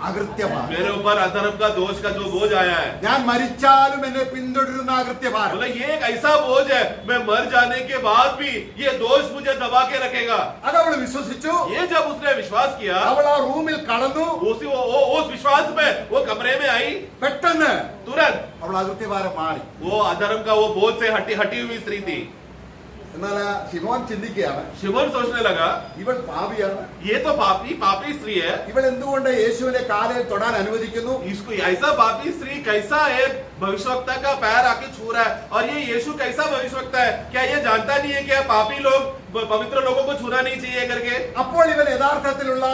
അകൃത്യഭാരം. मेरे ऊपर अधर्म का दोष का जो बोझ आया है, ഞാൻ മരിച്ചാലും എന്നെ പിന്തുടരുന്ന അകൃത്യഭാരം. बोले ये एक ऐसा बोझ है, मैं मर जाने के बाद भी ये दोष मुझे दबा के रखेगा। അത് അവൾ വിശ്വസിച്ചു. ये जब उसने विश्वास किया, അവൾ ആ റൂമിൽ കടന്നു. उस विश्वास में वो कमरे में आई, പെട്ടെന്ന് तुरंत അവൾ अകൃത്യഭാരം മാറി. वो अधर्म का वो बोझ से हटी हुई स्त्री थी। എന്നാൽ ശിമോൻ ചിന്തിക്കുകയാണ്, शिमोन सोचने लगा, ഇവൾ പാപിയാണ്, ये तो पापी स्त्री है, ഇവൾ എന്തുകൊണ്ട് യേശുവിനെ കാലിൽ തൊടാൻ അനുവദിക്കുന്നു? इसको ऐसा पापी स्त्री कैसा एक भविष्यवक्ता का पैर आके छू रहा है, और ये यीशु कैसा भविष्यवक्ता है? क्या ये जानता नहीं है कि पापी लोग पवित्र लोगों को छूना नहीं चाहिए करके? അപ്പോൾ ഇവൻ യഥാർത്ഥത്തിലുള്ള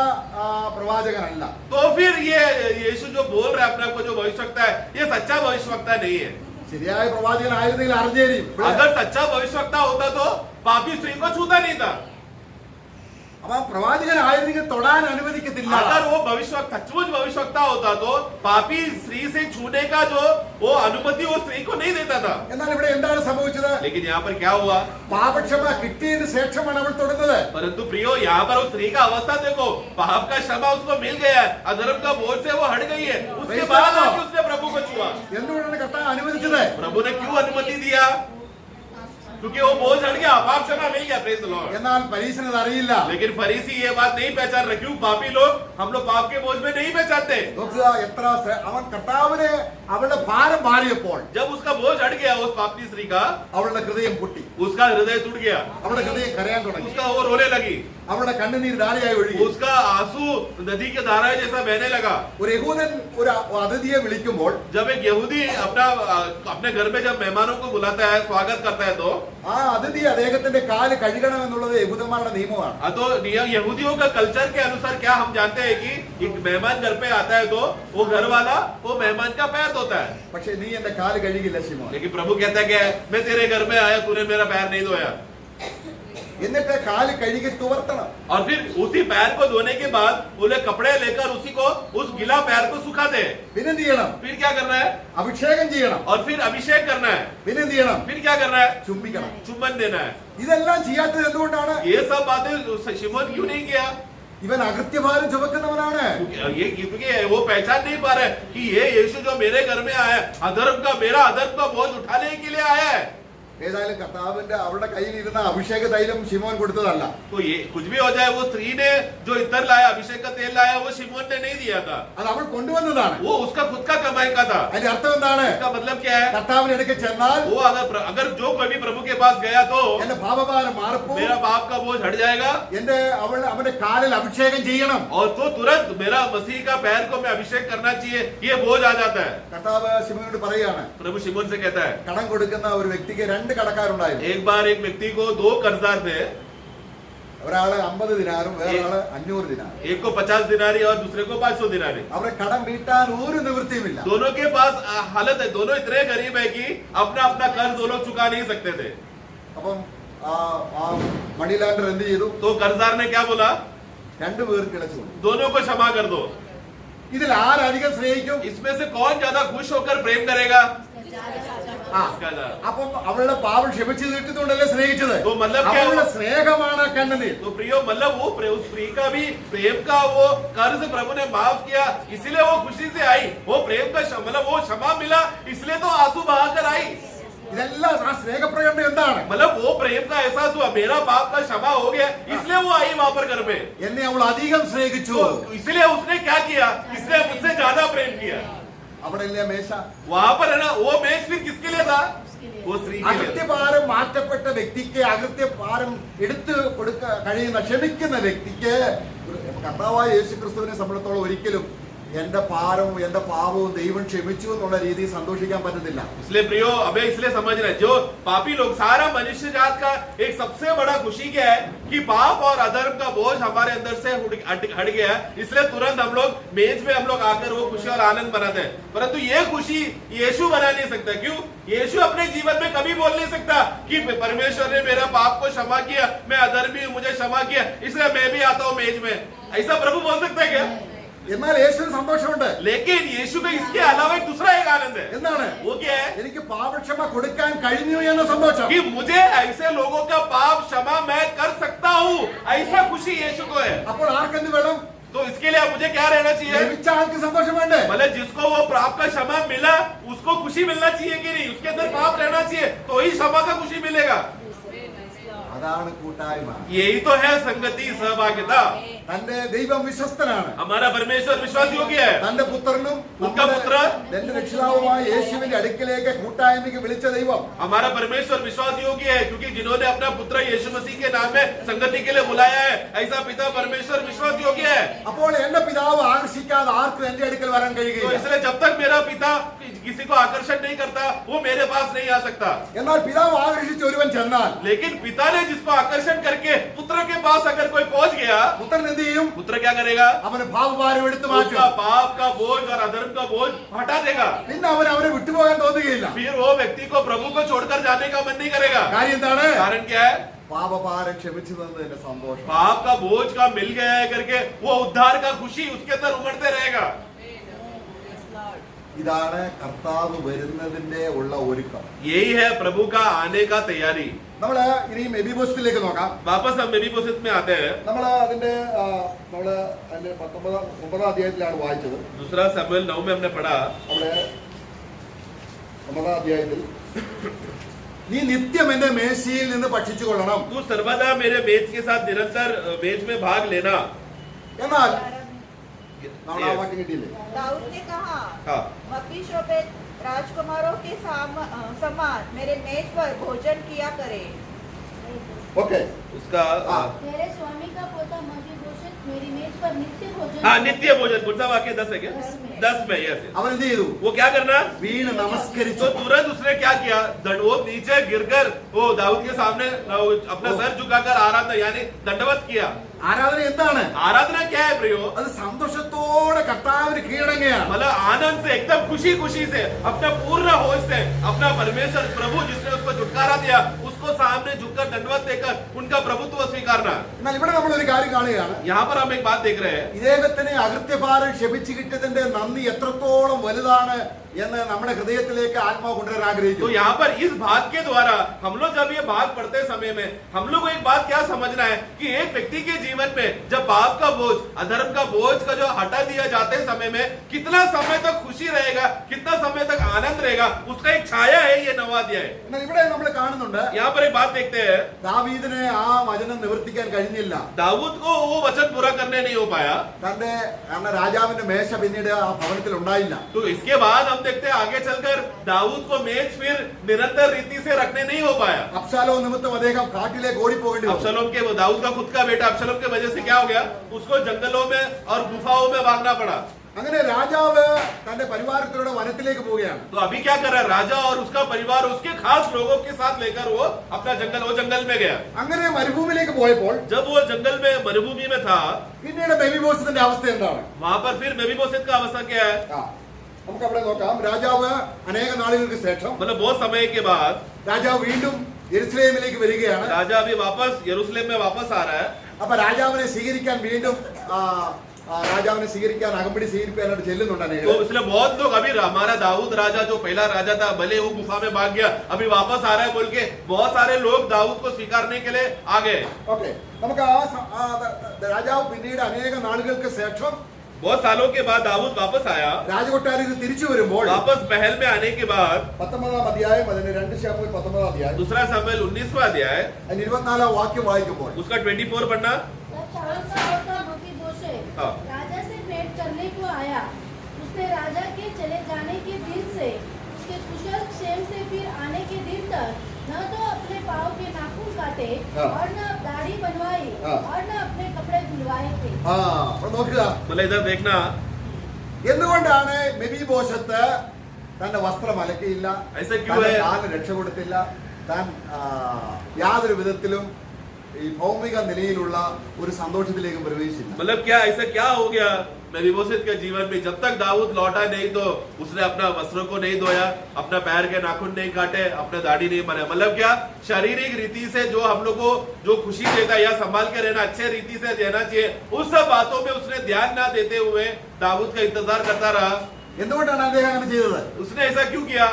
പ്രവാചകനല്ല. तो फिर ये यीशु जो बोल रहा है अपने आप को जो भविष्यवक्ता है, ये सच्चा भविष्यवक्ता नहीं है। ശരിയായ പ്രവാചകനായിരുന്നെങ്കിൽ അറിഞ്ഞേരും. अगर सच्चा भविष्यवक्ता होता तो पापी स्त्री को छूता नहीं था। അപ്പൊ പ്രവാചകനായിരുന്നെങ്കിൽ തൊടാൻ അനുവദിക്കത്തില്ല. अगर वो सचमुच भविष्यवक्ता होता तो पापी स्त्री से छूने का जो वो अनुमति वो स्त्री को नहीं देता था। എന്നാൽ ഇവിടെ എന്താണ് സംഭവിച്ചത്? लेकिन यहाँ पर क्या हुआ? പാപക്ഷമ കിട്ടിയതിനു ശേഷമാണ് അവൾ തൊടുന്നത്. परंतु प्रियो, यहाँ पर उस स्त्री का अवस्था देखो, पाप का क्षमा उसको मिल गया है, अधर्म का बोझ से वो हट गई है, उसके बाद आके उसने प्रभु को छुआ। എന്തുകൊണ്ടാണ് കർത്താവ് അനുവദിച്ചത്? प्रभु ने क्यों अनुमति दिया? क्योंकि वो बोझ हट गया, पाप क्षमा मिल गया, प्रेज द लॉर्ड। എന്നാൽ പരീശനത് അറിയില്ല. लेकिन फरीसी ये बात नहीं पहचान रहे। क्यों? पापी लोग हम लोग पाप के बोझ में नहीं पहचानते। നോക്കുക എത്ര അവൻ കർത്താവിന് അവളുടെ ഭാരം മാറിയപ്പോൾ जब उसका बोझ हट गया उस पापी स्त्री का, അവളുടെ ഹൃദയം പൊട്ടി. उसका हृदय टूट गया, അവളുടെ ഹൃദയം കരയാൻ തുടങ്ങി. उसका वो रोने लगी, അവളുടെ കണ്ണുനീർ ധാരയായി ഒഴുകി. उसका आंसू नदी के धारा जैसा बहने लगा। ഒരു യഹൂദൻ ഒരു അതിഥിയെ വിളിക്കുമ്പോൾ जब एक यहूदी अपने घर में जब मेहमानों को बुलाता है, स्वागत करता है, तो ആ അതിഥി അദ്ദേഹത്തിന്റെ കാല് കഴുകണം എന്നുള്ളത് യഹൂദന്മാരുടെ നിയമമാണ്. तो यहूदियों का कल्चर के अनुसार क्या हम जानते हैं कि एक मेहमान घर पे आता है तो वो घर वाला वो मेहमान का पैर धोता है। പക്ഷെ നീ എന്റെ കാല് കഴുകില്ല ശിമോൻ. लेकिन प्रभु कहता है क्या? मैं तेरे घर में आया, तूने मेरा पैर नहीं धोया। എന്നിട്ട് കാല് കഴുകി തുവർത്തണം. और फिर उसी पैर को धोने के बाद बोले कपड़े लेकर उसी को उस गीला पैर को सुखा दे। പിന്നെന്ത് ചെയ്യണം? फिर क्या करना है? അഭിഷേകം ചെയ്യണം. और फिर अभिषेक करना है। പിന്നെന്ത് ചെയ്യണം? फिर क्या करना है? ചുംബിക്കണം. चुम्बन देना है। ഇതെല്ലാം ചെയ്യാത്തത് എന്തുകൊണ്ടാണ്? ये सब बातें शिमोन क्यों नहीं किया? ഇവൻ അകൃത്യഭാരം ചുമക്കുന്നവനാണ്. क्योंकि वो पहचान नहीं पा रहे कि ये यीशु जो मेरे घर में आया है, मेरा अधर्म का बोझ उठाने के लिए आया है। ഏതായാലും കർത്താവിന്റെ അവളുടെ കയ്യിൽ ഇരുന്ന അഭിഷേക തൈലം ശിമോൻ കൊടുത്തതല്ല. तो ये कुछ भी हो जाए, वो स्त्री ने जो इत्र लाया, अभिषेक का तेल लाया, वो शिमोन ने नहीं दिया था, അത് അവൾ കൊണ്ടുവന്നതാണ്. वो उसका खुद का कमाई का था। അതിന്റെ അർത്ഥം എന്താണ്? इसका मतलब क्या है? കർത്താവിന്റെ അടുക്കൽ ചെന്നാൽ वो अगर जो कोई भी प्रभु के पास गया तो എന്റെ പാപഭാരം മാറപ്പോ मेरा पाप का बोझ हट जाएगा, അവന്റെ കാലിൽ അഭിഷേകം ചെയ്യണം. और तो तुरंत मेरा मसीह का पैर को मैं अभिषेक करना चाहिए, ये बोझ आ जाता है। കർത്താവ് ശിമോനോട് പറയുകയാണ്, प्रभु शिमोन से कहता है, കടം കൊടുക്കുന്ന ഒരു വ്യക്തിക്ക് രണ്ട് കടക്കാരുണ്ടായിരുന്നു. एक बार एक व्यक्ति को दो कर्जदार थे। ഒരാള് 50 ദിനാറും വേറൊരാള് 500 ദിനാറും. एक को 50 दिनारी और दूसरे को 500 दिनारी. അവരെ കടം വീട്ടാൻ ഒരു നിവൃത്തിയുമില്ല. दोनों के पास हालत है, दोनों इतने गरीब है कि अपना अपना कर्ज दोनों चुका नहीं सकते थे. അപ്പം ആ മണി ലാൻഡർ എന്ത് ചെയ്തു? तो कर्जदार ने क्या बोला? രണ്ടുപേർക്ക് ഇളച്ചു കൊടുത്തു. दोनों को क्षमा कर दो. ഇതിൽ ആരധികം സ്നേഹിക്കും? इसमें से कौन ज्यादा खुश होकर प्रेम करेगा? ആ, इसका ज्यादा. അപ്പം അവളുടെ പാപം ക്ഷമിച്ചു തീർത്തിട്ടുണ്ടല്ലേ സ്നേഹിച്ചത്. तो मतलब क्या അവളുടെ हुआ? സ്നേഹമാണ് കണ്ണുനീർ. तो प्रियो मतलब वो उस स्त्री का भी प्रेम का वो कर्ज प्रभु ने माफ किया, इसलिए वो खुशी से आई. वो प्रेम का मतलब वो क्षमा मिला, इसलिए तो आंसू बहाकर आई. ഇതെല്ലാം ആ സ്നേഹപ്രകടനം എന്താണ്? मतलब वो प्रेम का एहसास हुआ, मेरा पाप का क्षमा हो गया, इसलिए वो आई वहां पर घर में. എന്നെ അവൾ അധികം സ്നേഹിച്ചു. तो इसलिए उसने क्या किया? इसने मुझसे ज्यादा प्रेम किया. അവിടെ ഇല്ലേ മേശ? वहां पर है ना, वो मेज फिर किसके लिए था? वो स्त्री के लिए. അകൃത്യഭാരം മാറ്റപ്പെട്ട വ്യക്തിക്ക്, അകൃത്യഭാരം എടുത്തു കൊടുക്ക കഴിയുന്ന ക്ഷമിക്കുന്ന വ്യക്തിക്ക് കർത്താവായ യേശു ക്രിസ്തുവിനെ സംബന്ധിച്ചോളം ഒരിക്കലും എന്റെ ഭാരവും എന്റെ പാപവും ദൈവം ക്ഷമിച്ചു എന്നുള്ള രീതിയിൽ സന്തോഷിക്കാൻ പറ്റുന്നില്ല. इसलिए प्रियो हमें इसलिए समझना है, जो पापी लोग, सारा मनुष्य जात का एक सबसे बड़ा खुशी क्या है कि पाप और अधर्म का बोझ हमारे अंदर से हट गया है. इसलिए तुरंत हम लोग मेज में हम लोग आकर वो खुशी और आनंद मनाते हैं. परंतु ये खुशी यीशु बना नहीं सकता. क्यों? यीशु अपने जीवन में कभी बोल नहीं सकता कि परमेश्वर ने मेरा पाप को क्षमा किया, मैं अधर्मी हूं, मुझे क्षमा किया, इसलिए मैं भी आता हूं मेज में. ऐसा प्रभु बोल सकता है क्या? എന്നാൽ യേശുവിന് സന്തോഷമുണ്ട്. लेकिन यीशु का इसके अलावा एक दूसरा एक आनंद है. എന്താണ്? वो क्या है? എനിക്ക് പാപക്ഷമ കൊടുക്കാൻ കഴിഞ്ഞു എന്ന സന്തോഷം. कि मुझे ऐसे लोगों का पाप क्षमा मैं कर सकता हूँ, ऐसा खुशी यीशु को है. അപ്പോൾ ആർക്കെന്ത് വേണം? तो इसके लिए मुझे क्या रहना चाहिए? ലഭിച്ച ആൾക്ക് സന്തോഷം വേണ്ടേ? मतलब जिसको वो पाप का क्षमा मिला, उसको खुशी मिलना चाहिए कि नहीं? उसके अंदर पाप रहना चाहिए, तो ही क्षमा का खुशी मिलेगा. അതാണ് കൂട്ടായ്മ. यही तो है संगति, सहभागिता. തന്റെ ദൈവം വിശ്വസ്തനാണ്. हमारा परमेश्वर विश्वास योग्य है. തന്റെ പുത്രനും उनका पुत्र, തന്റെ രക്ഷിതാവുമായ യേശുവിന്റെ അടുക്കിലേക്ക് കൂട്ടായ്മയ്ക്ക് വിളിച്ച ദൈവം हमारा परमेश्वर विश्वास योग्य है, क्योंकि जिन्होंने अपना पुत्र यीशु मसीह के नाम में संगति के लिए बुलाया है, ऐसा पिता परमेश्वर विश्वास योग्य है. അപ്പോൾ എന്റെ പിതാവ് ആകർഷിക്കാതെ ആർക്കും എന്റെ അടുക്കൽ വരാൻ तो കഴിയുകയില്ല. इसलिए जब तक मेरा पिता किसी को आकर्षण नहीं करता, वो मेरे पास नहीं आ सकता. എന്നാൽ പിതാവ് ആകർഷിച്ച ഒരുവൻ ചെന്നാൽ लेकिन पिता ने जिसको आकर्षण करके पुत्र के पास अगर कोई पहुंच गया, പുത്രൻ എന്ത് ചെയ്യും? पुत्र क्या करेगा? അവന് പാപഭാരം എടുത്തു മാറ്റും. उसका पाप का बोझ और अधर्म का बोझ हटा देगा. പിന്നെ അവനെ വിട്ടുപോകാൻ തോന്നുകയില്ല. फिर वो व्यक्ति को प्रभु को छोड़कर जाने का मन नहीं करेगा. കാര്യം എന്താണ്? कारण क्या है? പാപഭാരം ക്ഷമിച്ചു തന്നതിന്റെ സന്തോഷം. पाप का बोझ का मिल गया है करके वो उद्धार का खुशी उसके अंदर उमड़ते रहेगा. ഇതാണ് കർത്താവ് വരുന്നതിന്റെ ഉള്ള ഒരുക്കം. यही है प्रभु का आने का तैयारी. നമ്മള് ഇനി മെബിബോസിലേക്ക് നോക്കാം. वापस हम मेबीबोशेत में आते हैं. നമ്മള് അതിന്റെ 19 അധ്യായത്തിലാണ് വായിച്ചത്. दूसरा शमूएल 9 में हमने पढ़ा. അവിടെ 9 അധ്യായത്തിൽ നീ നിത്യം എന്റെ മേശയിൽ നിന്ന് ഭക്ഷിച്ചു കൊള്ളണം. तू सर्वदा मेरे मेज के साथ निरंतर मेज में भाग लेना. എന്നാൽ നമ്മൾ ആ വാക്യം കിട്ടിയില്ലേ? दाऊद ने कहा, हाँ. मपीशोबेत राजकुमारों के समान मेरे मेज पर भोजन किया करे. ഓക്കെ. उसका मेरे स्वामी का पोता मफीबोशेत मेरी मेज पर नित्य भोजन. हाँ, नित्य भोजन. कौन सा वाक्य? 10 है क्या? 10 में. यस. അവൻ എന്ത് ചെയ്തു? वो क्या करना? വീണ് നമസ്കരിച്ചു. तो तुरंत उसने क्या किया? वो नीचे गिरकर वो दाऊद के सामने अपना सर झुकाकर आराधना यानी दंडवत किया. ആരാധന എന്താണ്? आराधना क्या है प्रियो? അത് സന്തോഷത്തോടെ കർത്താവിന് കീഴടങ്ങുകയാണ്. मतलब आनंद से, एकदम खुशी खुशी से, अपना पूर्ण होश से अपना परमेश्वर प्रभु जिसने उसको छुटकारा दिया, उसको सामने झुककर दंडवत देकर उनका प्रभुत्व स्वीकारना. എന്നാൽ ഇവിടെ നമ്മൾ ഒരു കാര്യം കാണുകയാണ്. यहाँ पर हम एक बात देख रहे हैं. ഇദ്ദേഹത്തിന് അകൃത്യഭാരം ക്ഷമിച്ചു കിട്ടിയതിന്റെ നന്ദി എത്രത്തോളം വലുതാണ് എന്ന് നമ്മുടെ ഹൃദയത്തിലേക്ക് ആത്മാവ് കൊണ്ടുവരാൻ तो ആഗ്രഹിക്കുന്നു. यहाँ पर इस भाग के द्वारा हम लोग जब ये भाग पढ़ते समय में हम लोग को एक बात क्या समझना है कि एक व्यक्ति के जीवन में जब पाप का बोझ, अधर्म का बोझ का जो हटा दिया जाते समय में कितना समय तक खुशी रहेगा, कितना समय तक आनंद रहेगा, उसका एक छाया है ये 9वां अध्याय. എന്നാൽ ഇവിടെ നമ്മൾ കാണുന്നുണ്ട് यहाँ पर एक बात देखते हैं. ദാവീദിന് ആ വചനം നിവർത്തിക്കാൻ കഴിഞ്ഞില്ല. दाऊद को वो वचन पूरा करने नहीं हो पाया. കാരണം രാജാവിന്റെ മേശ പിന്നീട് ആ ഭവനത്തിൽ ഉണ്ടായില്ല. तो इसके बाद हम देखते हैं आगे चलकर दाऊद को मेज फिर निरंतर रीति से रखने नहीं हो पाया. അബ്ശാലോ നിമിത്തം അദ്ദേഹം കാട്ടിലേക്ക് ഓടിപ്പോകേണ്ടി വന്നു. अबशलोम के वो दाऊद का खुद का बेटा अबशलोम के वजह से क्या हो गया? उसको जंगलों में और गुफाओं में भागना पड़ा. അങ്ങനെ രാജാവ് തന്റെ പരിവാരത്തിലൂടെ വനത്തിലേക്ക് പോവുകയാണ്. तो अभी क्या कर रहा है राजा और उसका परिवार उसके खास लोगों के साथ लेकर वो अपना वो जंगल में गया. അങ്ങനെ മരുഭൂമിയിലേക്ക് പോയപ്പോൾ जब वो जंगल में मरुभूमि में था, പിന്നീട് മെഫീബോശത്തിന്റെ അവസ്ഥ എന്താണ്? वहां पर फिर मेफीबोशेत का अवस्था क्या है? നമുക്ക് അവിടെ നോക്കാം. രാജാവ് അനേക നാളുകൾക്ക് ശേഷം मतलब बहुत समय के बाद രാജാവ് വീണ്ടും യെരുശലേമിലേക്ക് വരികയാണ്. राजा अभी वापस यरूशलेम में वापस आ रहा है. അപ്പൊ രാജാവിനെ സ്വീകരിക്കാൻ വീണ്ടും രാജാവിനെ സ്വീകരിക്കാൻ അകമ്പടി സ്വീകരിക്കാനായിട്ട് ചെല്ലുന്നുണ്ട് അനേകം. तो इसलिए बहुत लोग अभी हमारा दाऊद राजा जो पहला राजा था भले वो गुफा में भाग गया, अभी वापस आ रहा है बोल के बहुत सारे लोग दाऊद को स्वीकारने के लिए आ गए. ഓക്കെ, നമുക്ക് രാജാവ് പിന്നീട് അനേക നാളുകൾക്ക് ശേഷം बहुत सालों के बाद दाऊद वापस आया. രാജകൊട്ടാരത്തിൽ തിരിച്ചു വരുമ്പോൾ वापस महल में आने के बाद 19-ാം അധ്യായം അതിന് 2 ശമൂവേൽ 19-ാം അധ്യായം दूसरा सामुएल 19वां अध्याय അതിന് 24-ാം വാക്യം വായിക്കുമ്പോൾ उसका 24 पढ़ना. तब शाऊल का पोता मफीबोशेत हाँ. राजा से भेंट करने को आया। उसने राजा के चले जाने के दिन से उसके कुशल क्षेम से फिर आने के दिन तक न तो अपने पाँव के नाखून काटे हाँ. और न दाढ़ी बनवाई हाँ. और न अपने कपड़े धुलवाए थे। അപ്പോൾ നോക്കുക, बोले इधर देखना എന്തുകൊണ്ടാണ് മെഫീബോശത്ത് തന്റെ വസ്ത്രം അലക്കിയില്ല, ऐसे क्यों തന്റെ है? കാലിന് രക്ഷ കൊടുത്തില്ല, താൻ യാതൊരു വിധത്തിലും ഈ ഭൗമിക നിലയിലുള്ള ഒരു സന്തോഷത്തിലേക്ക് പ്രവേശിച്ചില്ല. मतलब क्या ऐसा क्या हो गया मेफीबोशेत के जीवन में? जब तक दाऊद लौटा नहीं तो उसने अपना वस्त्रों को नहीं धोया, अपना पैर के नाखून नहीं काटे, अपना दाढ़ी नहीं बनाया. मतलब क्या शारीरिक रीति से जो हम लोग को जो खुशी देता है या संभाल के रहना, अच्छे रीति से रहना चाहिए, उस सब बातों में उसने ध्यान ना देते हुए दाऊद का इंतजार करता रहा. എന്തുകൊണ്ടാണ് അദ്ദേഹം അങ്ങനെ ചെയ്തത്? उसने ऐसा क्यों किया?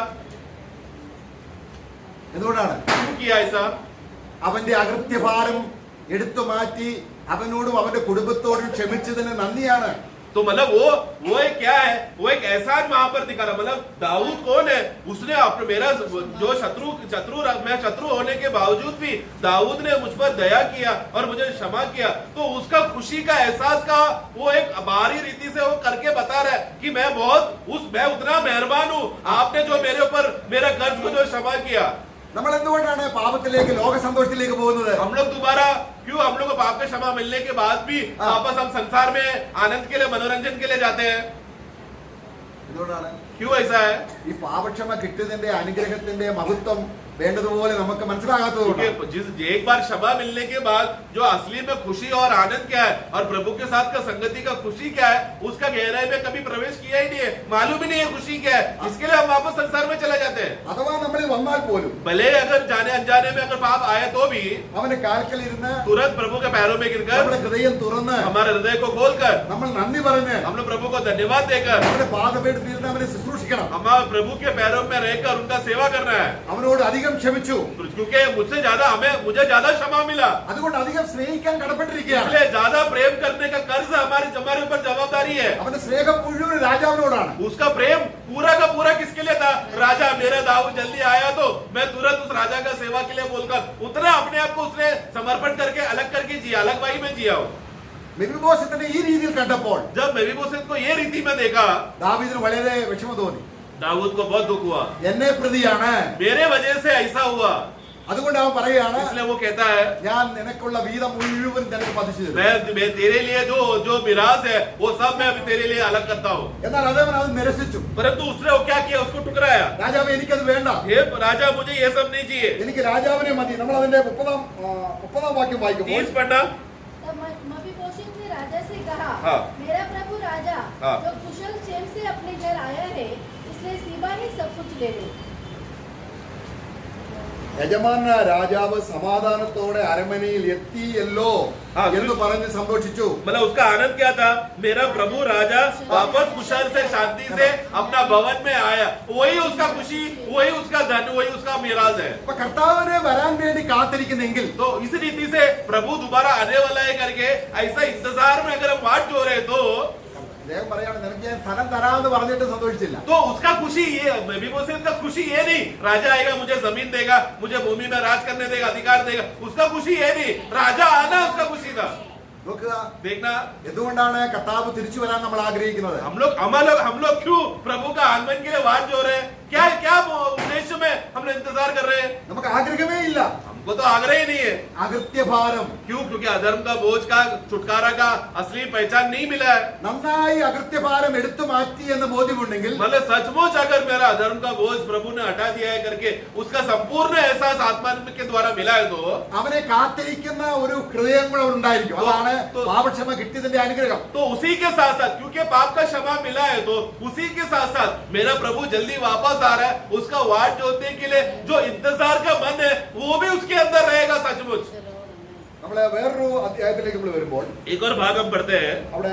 എന്തുകൊണ്ടാണ്? क्यों किया ऐसा? അവന്റെ അകൃത്യഭാരം എടുത്തു മാറ്റി അവനോടും അവന്റെ കുടുംബത്തോടും ക്ഷമിച്ചതിന് നന്ദിയാണ്. तो मतलब वो एक क्या है, वो एक एहसान वहां पर दिखा रहा. मतलब दाऊद कौन है? उसने अपने मेरा जो मैं शत्रु होने के बावजूद भी दाऊद ने मुझ पर दया किया और मुझे क्षमा किया. तो उसका खुशी का एहसास का वो एक बाहरी रीति से वो करके बता रहा है कि मैं उतना मेहरबान हूँ, आपने जो मेरे ऊपर मेरा कर्ज को जो क्षमा किया. നമ്മൾ എന്തുകൊണ്ടാണ് പാപത്തിലേക്ക് ലോക സന്തോഷത്തിലേക്ക് പോകുന്നത്? हम लोग दोबारा क्यों हम लोग को पाप का क्षमा मिलने के बाद भी वापस हम संसार में आनंद के लिए मनोरंजन के लिए जाते हैं? എന്തുകൊണ്ടാണ്? क्यों ऐसा है? ഈ പാപക്ഷമ കിട്ടിയതിന്റെ അനുഗ്രഹത്തിന്റെ മഹത്വം വേണ്ടതുപോലെ നമുക്ക് മനസ്സിലാകാത്തതുകൊണ്ട്. एक बार क्षमा मिलने के बाद जो असली में खुशी और आनंद क्या है और प्रभु के साथ का संगति का खुशी क्या है, उसका गहराई में कभी प्रवेश किया ही नहीं है, मालूम ही नहीं है खुशी क्या है. इसके लिए हम वापस संसार में चले जाते हैं. അഥവാ നമ്മൾ വന്നാൽ പോലും भले अगर जाने अनजाने में अगर पाप आए तो भी അവന്റെ കാൽക്കൽ ഇരുന്ന് तुरंत प्रभु के पैरों में गिरकर നമ്മുടെ ഹൃദയം തുറന്ന് हमारे हृदय को खोलकर നമ്മൾ നന്ദി പറഞ്ഞ് हम लोग प्रभु को धन्यवाद देकर അവന്റെ പാദപീഠത്തിലിരുന്ന് അവനെ ശുശ്രൂഷിക്കണം. हम प्रभु के पैरों में रहकर उनका सेवा करना है. അവനോട് അധികം ക്ഷമിച്ചു, क्योंकि मुझे ज्यादा क्षमा मिला, അതുകൊണ്ട് അധികം സ്നേഹിക്കാൻ കടപ്പെട്ടിരിക്കുകയാണ്. इसलिए ज्यादा प्रेम करने का कर्ज हमारे ऊपर जवाबदारी है. അവന്റെ സ്നേഹം മുഴുവൻ രാജാവിനോടാണ്. उसका प्रेम पूरा का पूरा किसके लिए था? राजा मेरा दाऊद जल्दी आया तो मैं तुरंत उस राजा का सेवा के लिए बोलकर उतना अपने आप को उसने समर्पण करके अलग करके जिया, अलग वाई में जिया. മെഫീബോശത്തിനെ ഈ രീതിയിൽ കണ്ടപ്പോൾ जब मेफीबोशेत को ये रीति में देखा, ദാവീദിന് വളരെ വിഷമം തോന്നി. दाऊद को बहुत दुख हुआ, എന്നെ പ്രതിയാണ്, मेरे वजह से ऐसा हुआ. അതുകൊണ്ട് അവൻ പറയാണ്, इसलिए वो कहता है ഞാൻ നിനക്കുള്ള വീതം മുഴുവൻ നിനക്ക് പതിച്ചു തരും. मैं तेरे लिए जो मिराज है वो सब मैं अभी तेरे लिए अलग करता हूँ. എന്നാൽ അതവൻ അത് നിരസിച്ചു. परंतु उसने वो क्या किया? उसको टुकराया. രാജാവ് എനിക്കത് വേണ്ട, हे राजा मुझे ये सब नहीं चाहिए. എനിക്ക് രാജാവിനെ മതി. നമ്മൾ അതിന്റെ 30-ാം വാക്യം വായിക്കുമ്പോൾ 30 पढ़ना. तब मफीबोशेत ने राजा से कहा, हाँ. मेरा प्रभु राजा हाँ. जो कुशल क्षेम से अपने घर आया है, इसलिए सीबा ही सब कुछ ले ले. യജമാന രാജാവ് സമാധാനത്തോടെ അരമനയിൽ എത്തിയല്ലോ എന്ന് പറഞ്ഞ് സന്തോഷിച്ചു. मतलब उसका आनंद क्या था? मेरा प्रभु राजा वापस कुशल से शांति से अपना भवन में आया. वही उसका खुशी, वही उसका धन, वही उसका मिराज है. അപ്പൊ കർത്താവിനെ വരാൻ വേണ്ടി കാത്തിരിക്കുന്നെങ്കിൽ तो इस रीति से प्रभु दोबारा आने वाला है करके ऐसा इंतजार में अगर हम वाट जो रहे तो അദ്ദേഹം പറയാണ്, നിനക്ക് ഞാൻ സ്ഥലം തരാമെന്ന് പറഞ്ഞിട്ട് സന്തോഷിച്ചില്ല. तो उसका खुशी ये, मेफीबोशेत का खुशी ये नहीं राजा आएगा मुझे जमीन देगा, मुझे भूमि में राज करने देगा, अधिकार देगा. उसका खुशी ये नहीं, राजा आना उसका खुशी था. നോക്കുക, देखना എന്തുകൊണ്ടാണ് കർത്താവ് തിരിച്ചു വരാൻ നമ്മൾ ആഗ്രഹിക്കുന്നത്? हम लोग क्यों प्रभु का आगमन के लिए वाट जो रहे हैं? क्या उद्देश्य में हम लोग इंतजार कर रहे हैं? നമുക്ക് ആഗ്രഹമേ ഇല്ല. हमको वो तो आग्रह ही नहीं है। അകൃത്യഭാരം. क्यों? क्योंकि अधर्म का बोझ का छुटकारा का असली पहचान नहीं मिला है। നന്നായി അകൃത്യഭാരം എടുത്തു മാറ്റി എന്ന് ബോധ്യമുണ്ടെങ്കിൽ मतलब सचमुच अगर मेरा अधर्म का बोझ प्रभु ने हटा दिया है करके उसका संपूर्ण एहसास आत्मा के द्वारा मिला है तो അവനെ കാത്തിരിക്കുന്ന ഒരു ഹൃദയം കൂടെ ഉണ്ടായിരിക്കും. അതാണ് പാപക്ഷമ കിട്ടിയതിന്റെ അനുഗ്രഹം. तो उसी के साथ साथ क्योंकि पाप का क्षमा मिला है तो उसी के साथ साथ मेरा प्रभु जल्दी वापस आ रहा है, उसका वाट जोतने के लिए जो इंतजार का मन है वो भी उसके अंदर रहेगा सचमुच। നമ്മള് വേറൊരു അധ്യായത്തിലേക്ക് നമ്മൾ വരുമ്പോൾ एक और भाग हम पढ़ते हैं, അവിടെ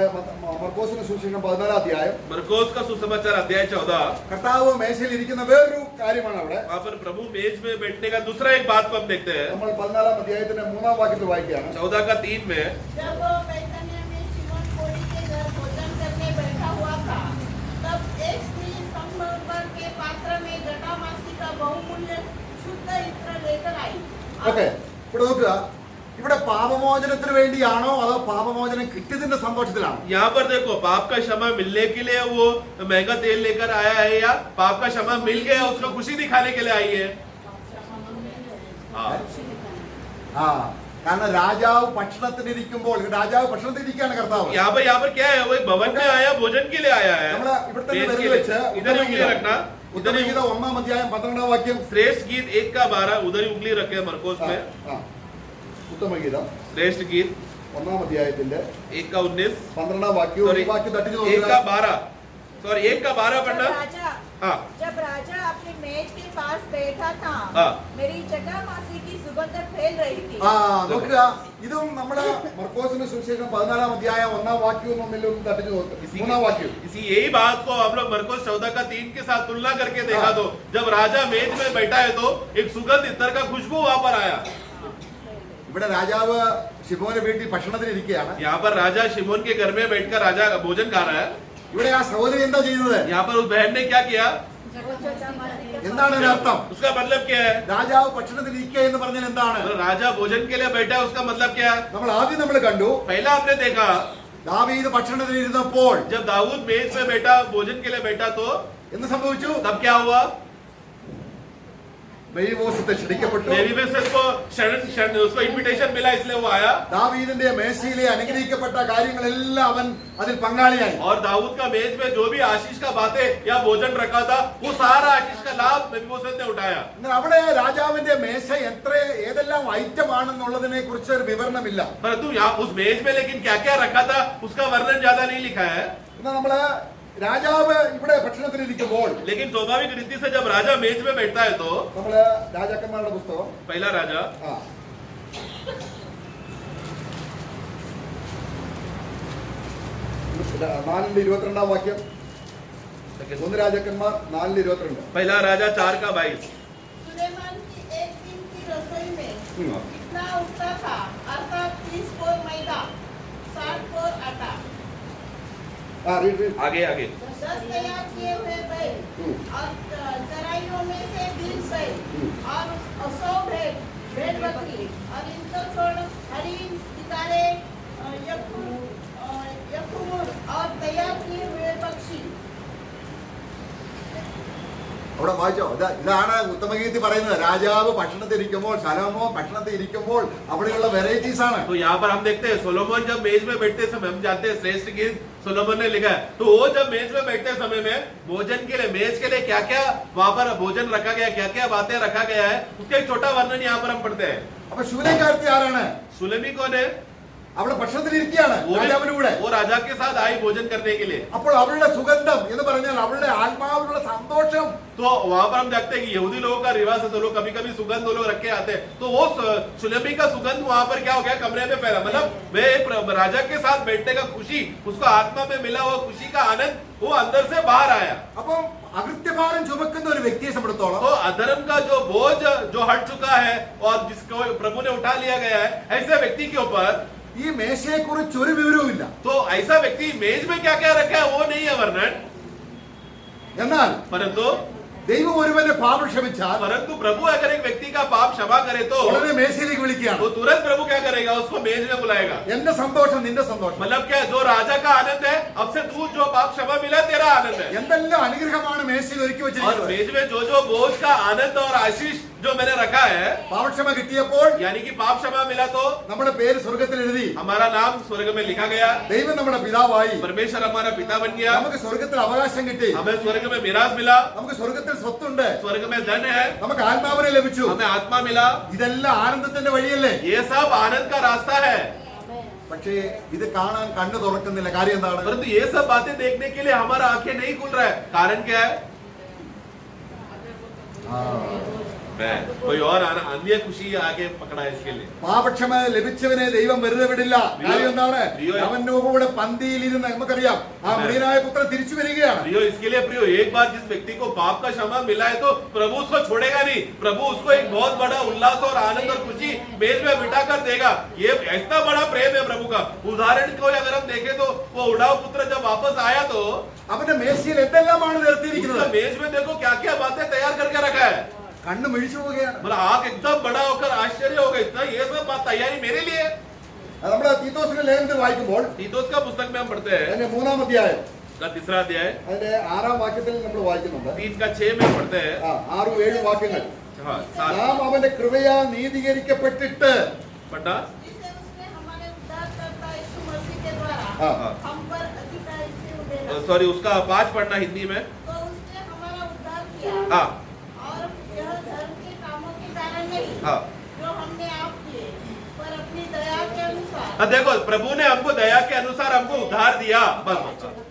മർക്കോസിന്റെ സുവിശേഷം 14 അധ്യായം. मरकोस का सुसमाचार अध्याय 14। കർത്താവ് മേശയിൽ ഇരിക്കുന്ന വേറൊരു കാര്യമാണ് അവിടെ. वहां पर प्रभु मेज में बैठने का दूसरा एक बात को हम देखते हैं। നമ്മൾ 14 अध्याയത്തിന്റെ 3 വാക്യത്തിൽ വായിക്കുകയാണ്. 14 का 3 में जब वो बैतनिय्याह में शिमोन कोढ़ी के घर भोजन करने बैठा हुआ था, तब एक स्त्री संगमरमर के पात्र में जटामासी का बहुमूल्य शुद्ध इत्र लेकर आई। ഓക്കെ, ഇവിടെ നോക്കുക. ഇവിടെ പാപമോചനത്തിന് വേണ്ടിയാണോ അതോ പാപമോചനം കിട്ടിയതിന്റെ സന്തോഷത്തിലാണോ? यहाँ पर देखो, पाप का क्षमा मिलने के लिए वो महंगा तेल लेकर आया है या पाप का क्षमा मिल गया उसको खुशी दिखाने के लिए आई है? हाँ। ആ, കാരണം രാജാവ് ഭക്ഷണത്തിനിരിക്കുമ്പോൾ രാജാവ് ഭക്ഷണത്തിനിരിക്കുകയാണ് കർത്താവ്. यहाँ पर क्या है? वो एक भवन में आया, भोजन के लिए आया है। നമ്മള് ഇവിടെ തന്നെ पेज के വെറുതെ लिए। വെച്ച് इधर ही उंगली रखना, इधर ही। ഉത്തമഗീത 1 അധ്യായം 12 വാക്യം. श्रेष्ठ गीत 1 का 12 उधर ही उंगली रखे मरकोस में। ഉത്തമഗീതം श्रेष्ठ गीत 1 അധ്യായത്തിന്റെ 1 का 19 12 വാക്യം. Sorry, ഈ വാക്യം തട്ടിച്ചു 1 का നോക്കുക. 12 सॉरी 1 का 12 पढ़ना। हाँ जब राजा अपने मेज के पास बैठा था, हाँ। मेरी जटामासी की सुगंध फैल रही थी। ആ നോക്കുക, ഇതും നമ്മുടെ മർക്കോസിന്റെ സുവിശേഷം 14 അധ്യായം 1 വാക്യവും തമ്മിൽ ഒന്ന് തട്ടിച്ചു നോക്കുക. 3 വാക്യം. इसी यही बात को हम लोग मरकोस 14 का 3 के साथ तुलना करके देखा तो जब राजा मेज में बैठा है तो एक सुगंध इत्र का खुशबू वहां पर आया। ഇവിടെ രാജാവ് ശിമോന്റെ വീട്ടിൽ ഭക്ഷണത്തിന് ഇരിക്കുകയാണ്. यहाँ पर राजा शिमोन के घर में बैठकर राजा का भोजन खा रहा है। ഇവിടെ ആ സഹോദരി എന്താ ചെയ്യുന്നത്? यहाँ पर उस बहन ने क्या किया? എന്താണ് ഇതിന്റെ അർത്ഥം? उसका मतलब क्या है? രാജാവ് ഭക്ഷണത്തിന് ഇരിക്കുക എന്ന് പറഞ്ഞാൽ എന്താണ്? तो राजा भोजन के लिए बैठा है, उसका मतलब क्या है? നമ്മൾ കണ്ടു, पहला हमने देखा ദാവീദ് ഭക്ഷണത്തിന് ഇരുന്നപ്പോൾ जब दाऊद मेज में बैठा, भोजन के लिए बैठा तो എന്ത് സംഭവിച്ചു? तब क्या हुआ? മെഫിബോശത്ത് ക്ഷണിക്കപ്പെട്ടു. मेफीबोशेत को क्षण उसको इनविटेशन मिला, इसलिए वो आया। ദാവീദിന്റെ മേശയിലെ അനുഗ്രഹിക്കപ്പെട്ട കാര്യങ്ങളെല്ലാം അവൻ അതിൽ പങ്കാളിയായി. और दाऊद का मेज में जो भी आशीष का बातें या भोजन रखा था वो सारा आशीष का लाभ मेफीबोशेत ने उठाया। എന്നാൽ അവിടെ രാജാവിന്റെ മേശ ഏതെല്ലാം ഐറ്റം ആണെന്നുള്ളതിനെ കുറിച്ച് ഒരു വിവരണമില്ല. परंतु यहाँ उस मेज में लेकिन क्या क्या रखा था उसका वर्णन ज्यादा नहीं लिखा है। എന്നാൽ നമ്മള് രാജാവ് ഇവിടെ ഭക്ഷണത്തിന് ഇരിക്കുമ്പോൾ लेकिन स्वाभाविक रीति से जब राजा मेज में बैठता है तो നമ്മള് രാജാക്കന്മാരുടെ പുസ്തകം पहला राजा 4:22 വാക്യം. 1 രാജാക്കന്മാർ 4:22. पहला राजा 4 का 22। सुलेमान की एक दिन की रसोई में कितना उठता था, अर्थात 30 पोर मैदा, 60 पोर आटा, आगे आगे 10 तैयार किए हुए बैल और चराइयों में से 20 बैल और 100 भेड़ बकरी, और इनको छोड़ हरीन, सितारे, यखूमुर और तैयार किए हुए पक्षी। അവിടെ വായിച്ചോ? ഇതാണ് ഉത്തമഗീതി പറയുന്നത്. രാജാവ് ഭക്ഷണത്തിൽ ഇരിക്കുമ്പോൾ, ശലോമോ ഭക്ഷണത്തിൽ ഇരിക്കുമ്പോൾ അവിടെയുള്ള വെറൈറ്റീസ് ആണ്. तो यहाँ पर हम देखते हैं सोलोमन जब मेज में बैठते समय, हम जानते हैं श्रेष्ठ गीत सोलोमन ने लिखा है, तो वो जब मेज में बैठते समय में भोजन के लिए, मेज के लिए क्या क्या वहां पर भोजन रखा गया, क्या क्या बातें रखा गया है, उसका एक छोटा वर्णन यहाँ पर हम पढ़ते हैं। അപ്പൊ ശൂലേക്കാരത്തി ആരാണ്? सुलेमी कौन है? അവിടെ ഭക്ഷണത്തിൽ ഇരിക്കുകയാണ് രാജാവിന്റെ കൂടെ. वो राजा के साथ आई भोजन करने के लिए। അപ്പോൾ അവളുടെ സുഗന്ധം എന്ന് പറഞ്ഞാൽ അവളുടെ ആത്മാവിലുള്ള സന്തോഷം. तो वहां पर हम देखते हैं कि यहूदी लोगों का रिवाज है, तो लोग कभी कभी सुगंध वो लोग रख के आते हैं, तो वो सुलेमी का सुगंध वहां पर क्या हो गया, कमरे में फैला। मतलब वे राजा के साथ बैठने का खुशी, उसको आत्मा में मिला हुआ खुशी का आनंद वो अंदर से बाहर आया। അപ്പം അകൃത്യഭാരം ചുമക്കുന്ന ഒരു വ്യക്തിയെ സംബന്ധിച്ചിടത്തോളം तो अधर्म का जो बोझ जो हट चुका है और जिसको प्रभु ने उठा लिया गया है, ऐसे व्यक्ति के ऊपर ഈ മേശയെ കുറിച്ച് ഒരു വിവരവും ഇല്ല. तो ऐसा व्यक्ति मेज में क्या क्या रखा है वो नहीं है वर्णन। എന്നാൽ परंतु ദൈവം ഒരുവന്റെ പാപം ക്ഷമിച്ചാൽ प्रभु अगर एक व्यक्ति का पाप क्षमा करे तो ഉടനെ മേശയിലേക്ക് വിളിക്കുകയാണ്. वो तुरंत प्रभु क्या करेगा, उसको मेज में बुलाएगा। എന്റെ സന്തോഷം നിന്റെ സന്തോഷം. मतलब क्या, जो राजा का आनंद है, अब से तू जो पाप क्षमा मिला तेरा आनंद है। എന്തെല്ലാം അനുഗ്രഹമാണ് മേശ മേശയിൽ ഒരുക്കി और വെച്ചിരിക്കുന്നത്. मेज में जो बोझ का आनंद और आशीष जो मैंने रखा है, പാപക്ഷമ കിട്ടിയപ്പോൾ यानी कि पाप क्षमा मिला तो നമ്മുടെ പേര് സ്വർഗത്തിൽ എഴുതി. हमारा नाम स्वर्ग में लिखा गया, ദൈവം നമ്മുടെ പിതാവായി. परमेश्वर हमारा पिता बन गया, നമുക്ക് സ്വർഗത്തിൽ അവകാശം കിട്ടി. हमें स्वर्ग में मिराज मिला, നമുക്ക് സ്വർഗത്തിൽ സ്വത്തുണ്ട്. स्वर्ग में धन है, നമുക്ക് ആത്മാവിനെ ലഭിച്ചു. हमें आत्मा मिला। ഇതെല്ലാം ആനന്ദത്തിന്റെ വഴിയല്ലേ? ये सब आनंद का रास्ता है, പക്ഷേ ഇത് കാണാൻ കണ്ണു തുറക്കുന്നില്ല. കാര്യം എന്താണ്? परंतु ये सब बातें देखने के लिए हमारा आंखें नहीं खुल रहा है। कारण क्या है? कोई और अन्य खुशी आगे पकड़ा है इसके लिए। പാപക്ഷമ ലഭിച്ചവനെ ദൈവം വെറുതെ വിടില്ല. കാര്യം എന്താണ്? അവന്റെ കൂടെ പന്തിയിലിരുന്ന് നമുക്കറിയാം ആ മൃതനായ പുത്രൻ തിരിച്ചു വരികയാണ്. प्रियो, इसके लिए प्रियो, एक बार जिस व्यक्ति को पाप का क्षमा मिला है तो प्रभु उसको छोड़ेगा नहीं। प्रभु उसको एक बहुत बड़ा उल्लास और आनंद और खुशी मेज में बिठा कर देगा। ये इतना बड़ा प्रेम है प्रभु का। उदाहरण को अगर हम देखें तो वो उड़ाऊ पुत्र जब वापस आया तो അവന്റെ മേശയിൽ എന്തെല്ലാമാണ് उसका നിർത്തിയിരിക്കുന്നത്? मेज में देखो क्या क्या बातें तैयार करके रखा है। കണ്ണ് മിഴിച്ചു പോവുകയാണ്. मतलब आंख एकदम बड़ा होकर आश्चर्य हो गया, इतना ये सब बात तैयारी मेरे लिए है। അത് നമ്മുടെ തീത്തോസിന്റെ ലേഖനത്തിൽ വായിക്കുമ്പോൾ तीतुस का पुस्तक में हम पढ़ते हैं, അതിന്റെ 3-ാം അധ്യായം का 3रा अध्याय അതിന്റെ 6-ാം വാക്യത്തിൽ നമ്മൾ വായിക്കുന്നുണ്ട്. 3 का 6 में पढ़ते हैं। 6-7 വാക്യങ്ങൾ. हाँ, 7 നാം അവന്റെ കൃപയാൽ നീതീകരിക്കപ്പെട്ടിട്ട് पढ़ना। जिसे उसने हमारे उद्धारकर्ता यीशु मसीह के द्वारा हाँ। हम पर अधिकारी से उड़ेला, सॉरी, उसका 5 पढ़ना हिंदी में। तो उसने हमारा उद्धार किया हाँ और यह धर्म के कामों के कारण नहीं हाँ जो हमने आप किए, पर अपनी दया के अनुसार देखो, प्रभु ने हमको दया के अनुसार हमको उद्धार दिया। बस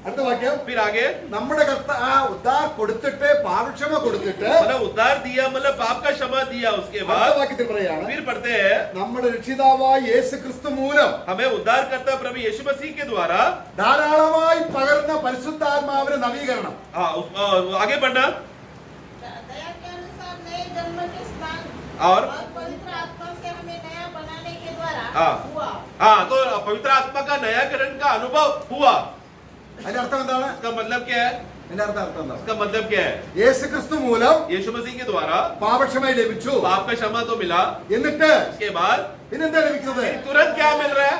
അടുത്ത വാക്യം, फिर आगे നമ്മുടെ ഉദ്ധാർ കൊടുത്തിട്ട് പാപക്ഷമ കൊടുത്തിട്ട് मतलब उद्धार दिया, मतलब पाप का क्षमा दिया। उसके അടുത്ത बाद വാക്യത്തിൽ പറയാണ് फिर पढ़ते हैं, നമ്മുടെ രക്ഷിതാവായ യേശു ക്രിസ്തു മൂലം हमें उद्धार करता प्रभु यीशु मसीह के द्वारा। ധാരാളമായി പകർന്ന പരിശുദ്ധാത്മാവിന്റെ നവീകരണം. हाँ, आगे बढ़ना। दया के अनुसार नए जन्म के स्नान और पवित्र आत्मा से हमें नया बनाने के द्वारा हाँ। हुआ। हाँ, तो पवित्र आत्मा का नयाकरण का अनुभव हुआ। അതിന്റെ അർത്ഥം എന്താണ്? इसका मतलब क्या है? അതിന്റെ അർത്ഥം എന്താണ്? इसका मतलब क्या है? യേശു ക്രിസ്തു മൂലം यीशु मसीह के द्वारा പാപക്ഷമ ലഭിച്ചു. पाप का क्षमा तो मिला, എന്നിട്ട് उसके बाद പിന്നെന്താ ലഭിക്കുന്നത്? तुरंत क्या मिल रहा है?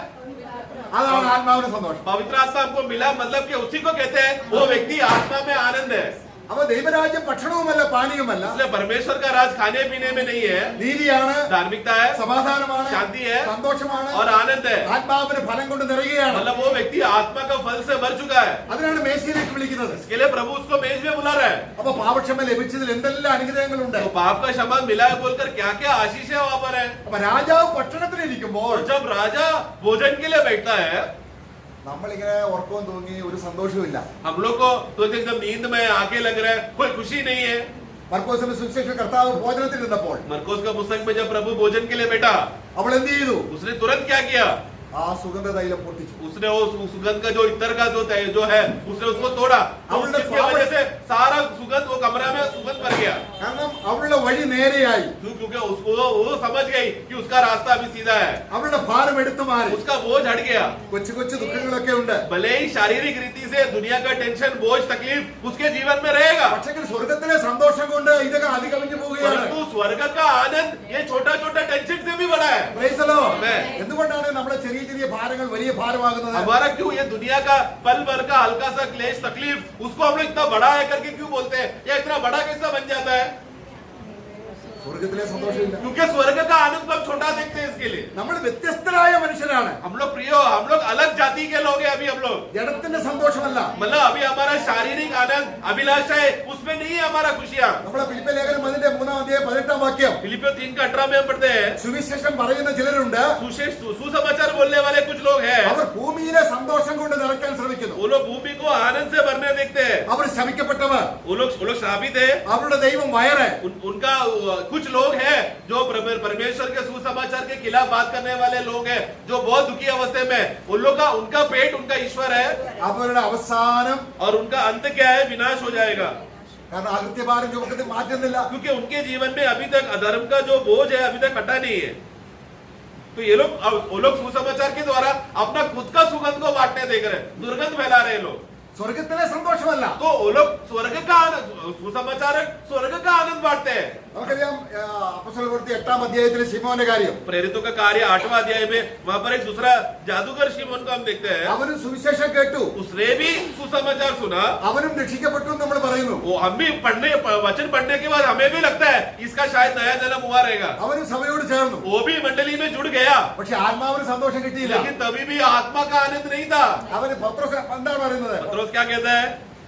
അതാണ് ആത്മാവിന്റെ സന്തോഷം. पवित्र आत्मा हमको मिला, मतलब कि उसी को कहते हैं वो व्यक्ति आत्मा में आनंद है। അപ്പൊ ദൈവരാജ്യം ഭക്ഷണവുമല്ല പാനീയവുമല്ല, इसलिए परमेश्वर का राज खाने पीने में नहीं है, നീതിയാണ്, धार्मिकता है, സമാധാനമാണ്, शांति है സന്തോഷമാണ്, और आनंद है। ആത്മാവിന്റെ ഫലം കൊണ്ട് നിറയുകയാണ്. मतलब वो व्यक्ति आत्मा का फल से भर चुका है। അതിനാണ് മേശയിലേക്ക് വിളിക്കുന്നത്. इसके लिए प्रभु उसको मेज में बुला रहा है। അപ്പൊ പാപക്ഷമ ലഭിച്ചതിൽ എന്തെല്ലാം അനുഗ്രഹങ്ങളുണ്ട്. तो पाप का क्षमा मिला है बोलकर क्या क्या आशीष है वहां पर है। അപ്പൊ രാജാവ് ഭക്ഷണത്തിലിരിക്കുമ്പോൾ और जब राजा भोजन के लिए बैठता है, നമ്മളിങ്ങനെ ഉറക്കവും തൂങ്ങി ഒരു സന്തോഷവുമില്ല. हम लोग को तो एकदम नींद में आंखें लग रहा है, कोई खुशी नहीं है। മർക്കോസിന്റെ സുവിശേഷം കർത്താവ് ഭോജനത്തിൽ ഇരുന്നപ്പോൾ मरकोस का पुस्तक में जब प्रभु भोजन के लिए बैठा, അവൾ എന്ത് ചെയ്തു? उसने तुरंत क्या किया? ആ സുഗന്ധ തൈലം പൊട്ടിച്ചു. उसने वो सुगंध का जो इत्र का जो है उसने उसको तोड़ा, तो उसकी वजह से सारा सुगंध वो कमरा में सुगंध भर गया। കാരണം അവളുടെ വഴി നേരെയായി. क्योंकि उसको वो समझ गई कि उसका रास्ता अभी सीधा है, അവളുടെ ഭാരം എടുത്തു മാറി. उसका बोझ हट गया। കൊച്ചു കൊച്ചു ദുഃഖങ്ങളൊക്കെ ഉണ്ട്. भले ही शारीरिक रीति से दुनिया का टेंशन, बोझ, तकलीफ उसके जीवन में रहेगा, പക്ഷേ സ്വർഗത്തിലെ സന്തോഷം കൊണ്ട് ഇതൊക്കെ അധികമിഞ്ഞു പോവുകയാണ്. परंतु स्वर्ग का आनंद ये छोटा छोटा टेंशन से भी बड़ा है। Praise the Lord. Amen. എന്തുകൊണ്ടാണ് നമ്മുടെ ചെറിയ ചെറിയ ഭാരങ്ങൾ വലിയ ഭാരമാകുന്നത്? हमारा क्यों ये दुनिया का पल भर का हल्का सा क्लेश तकलीफ उसको हम लोग इतना बड़ा है करके क्यों बोलते हैं, या इतना बड़ा कैसा बन जाता है? സ്വർഗത്തിലെ സന്തോഷമില്ല. क्योंकि स्वर्ग का आनंद को हम छोटा देखते हैं। इसके लिए നമ്മൾ വ്യത്യസ്തരായ മനുഷ്യരാണ്. हम लोग प्रियो, हम लोग अलग जाति के लोग हैं। अभी हम लोग ജഡത്തിന്റെ സന്തോഷമല്ല. मतलब अभी हमारा शारीरिक आनंद अभिलाषा है, उसमें नहीं है हमारा खुशियां। നമ്മളെ ഫിലിപ്പി ലേഖനം അതിന്റെ 3-ാം അധ്യായം 18-ാം വാക്യം. फिलिपियो 3:18 में हम पढ़ते हैं, സുവിശേഷം പറയുന്ന ചിലരുണ്ട്. सुसमाचार बोलने वाले कुछ लोग हैं, അവർ ഭൂമിയിലെ സന്തോഷം കൊണ്ട് നിറയ്ക്കാൻ ശ്രമിക്കുന്നു. वो लोग भूमि को आनंद से भरने देखते हैं। അവർ ശപിക്കപ്പെട്ടവർ. वो लोग श्रापित है। അവരുടെ ദൈവം വയറ്. उनका कुछ लोग हैं जो परमेश्वर के सुसमाचार के खिलाफ बात करने वाले लोग हैं, जो बहुत दुखी अवस्था में, उन लोग का उनका पेट उनका ईश्वर है, അവരുടെ അവസാനം और उनका अंत क्या है? विनाश हो जाएगा। കാരണം അകൃത്യഭാരം ചുമക്കത്തിൽ മാറ്റുന്നില്ല. क्योंकि उनके जीवन में अभी तक अधर्म का जो बोझ है अभी तक हटा नहीं है। तो ये लोग, वो लोग सुसमाचार के द्वारा अपना खुद का सुगंध को बांटने देख रहे हैं, दुर्गंध फैला रहे हैं लोग। സ്വർഗത്തിലെ സന്തോഷമല്ല. तो वो लोग स्वर्ग का आनंद, सुसमाचार स्वर्ग का आनंद बांटते हैं। നമുക്കറിയാം അപ്പോസ്തല പ്രവൃത്തി 8-ാം അധ്യായത്തിലെ ശിമോന്റെ കാര്യം. प्रेरितों का कार्य 8वां अध्याय में वहां पर एक दूसरा जादूगर शिमोन को हम देखते हैं। അവനും സുവിശേഷം കേട്ടു, उसने भी सुसमाचार सुना, അവനും രക്ഷിക്കപ്പെട്ടു എന്ന് നമ്മൾ പറയുന്നു. वो हम भी वचन पढ़ने के बाद हमें भी लगता है इसका शायद नया जन्म हुआ रहेगा। അവനും സഭയോട് ചേർന്നു. वो भी मंडली में जुड़ गया, പക്ഷെ ആത്മാവിന് സന്തോഷം കിട്ടിയില്ല. लेकिन तभी भी आत्मा का आनंद नहीं था। അവന് പത്രോസ് എന്താണ് പറയുന്നത്? पत्रोस क्या कहता है?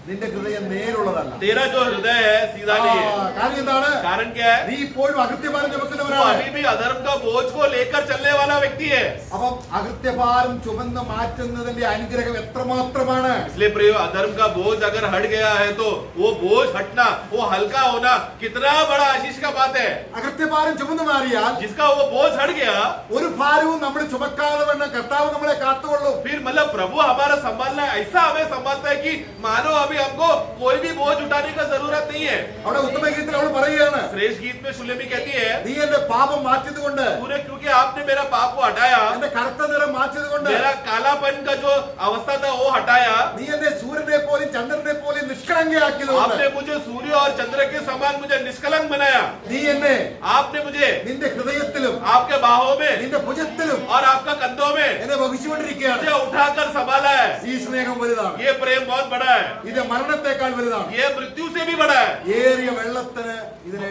നിന്റെ ഹൃദയം നേരുള്ളതല്ല. तेरा जो हृदय है सीधा नहीं है। കാര്യം എന്താണ്? कारण क्या है? നീ ഇപ്പോഴും അകൃത്യഭാരം वो ചുമക്കുന്നവരാണ്. अभी भी अधर्म का बोझ को लेकर चलने वाला व्यक्ति है। അപ്പം അകൃത്യഭാരം ചുമന്ന് മാറ്റുന്നതിന്റെ അനുഗ്രഹം എത്രമാത്രമാണ്. इसलिए प्रिय, अधर्म का बोझ अगर हट गया है तो वो बोझ हटना, वो हल्का होना कितना बड़ा आशीष का बात है। അകൃത്യഭാരം ചുമന്ന് മാറിയാൽ जिसका वो बोझ हट गया, ഒരു ഭാരവും നമ്മൾ ചുമക്കാതെ വണ്ണം കർത്താവ് നമ്മളെ കാത്തുകൊള്ളും. फिर मतलब प्रभु हमारा संभालना ऐसा हमें संभालता है कि मानो अभी हमको कोई भी बोझ उठाने का जरूरत नहीं है। അവിടെ ഉത്തമഗീതത്തിൽ അവൾ പറയുകയാണ്, श्रेष्ठ गीत में सुलेमी कहती है, നീ എന്റെ പാപം മാറ്റിയത് കൊണ്ട്, पूरे क्योंकि आपने मेरा पाप को हटाया, എന്റെ കറുത്ത നിറം മാറ്റിയത് കൊണ്ട്, मेरा कालापन का जो अवस्था था वो हटाया, നീ എന്നെ സൂര്യനെ പോലും ചന്ദ്രനെ പോലും നിഷ്കളങ്കയാക്കിയത് കൊണ്ട്, आपने मुझे सूर्य और चंद्र के समान मुझे निष्कलंक बनाया, നീ എന്നെ आपने मुझे നിന്റെ ഹൃദയത്തിലും आपके बाहों में നിന്റെ ഭുജത്തിലും और आपका कंधों में എന്നെ വഹിച്ചുകൊണ്ടിരിക്കുകയാണ്. मुझे उठाकर संभाला है। ഈ സ്നേഹം വലുതാണ്. ये प्रेम बहुत बड़ा है, ഇത് മരണത്തെക്കാൾ വലുതാണ്. ये मृत्यु से भी बड़ा है। ഏറിയ വെള്ളത്തിന് ഇതിനെ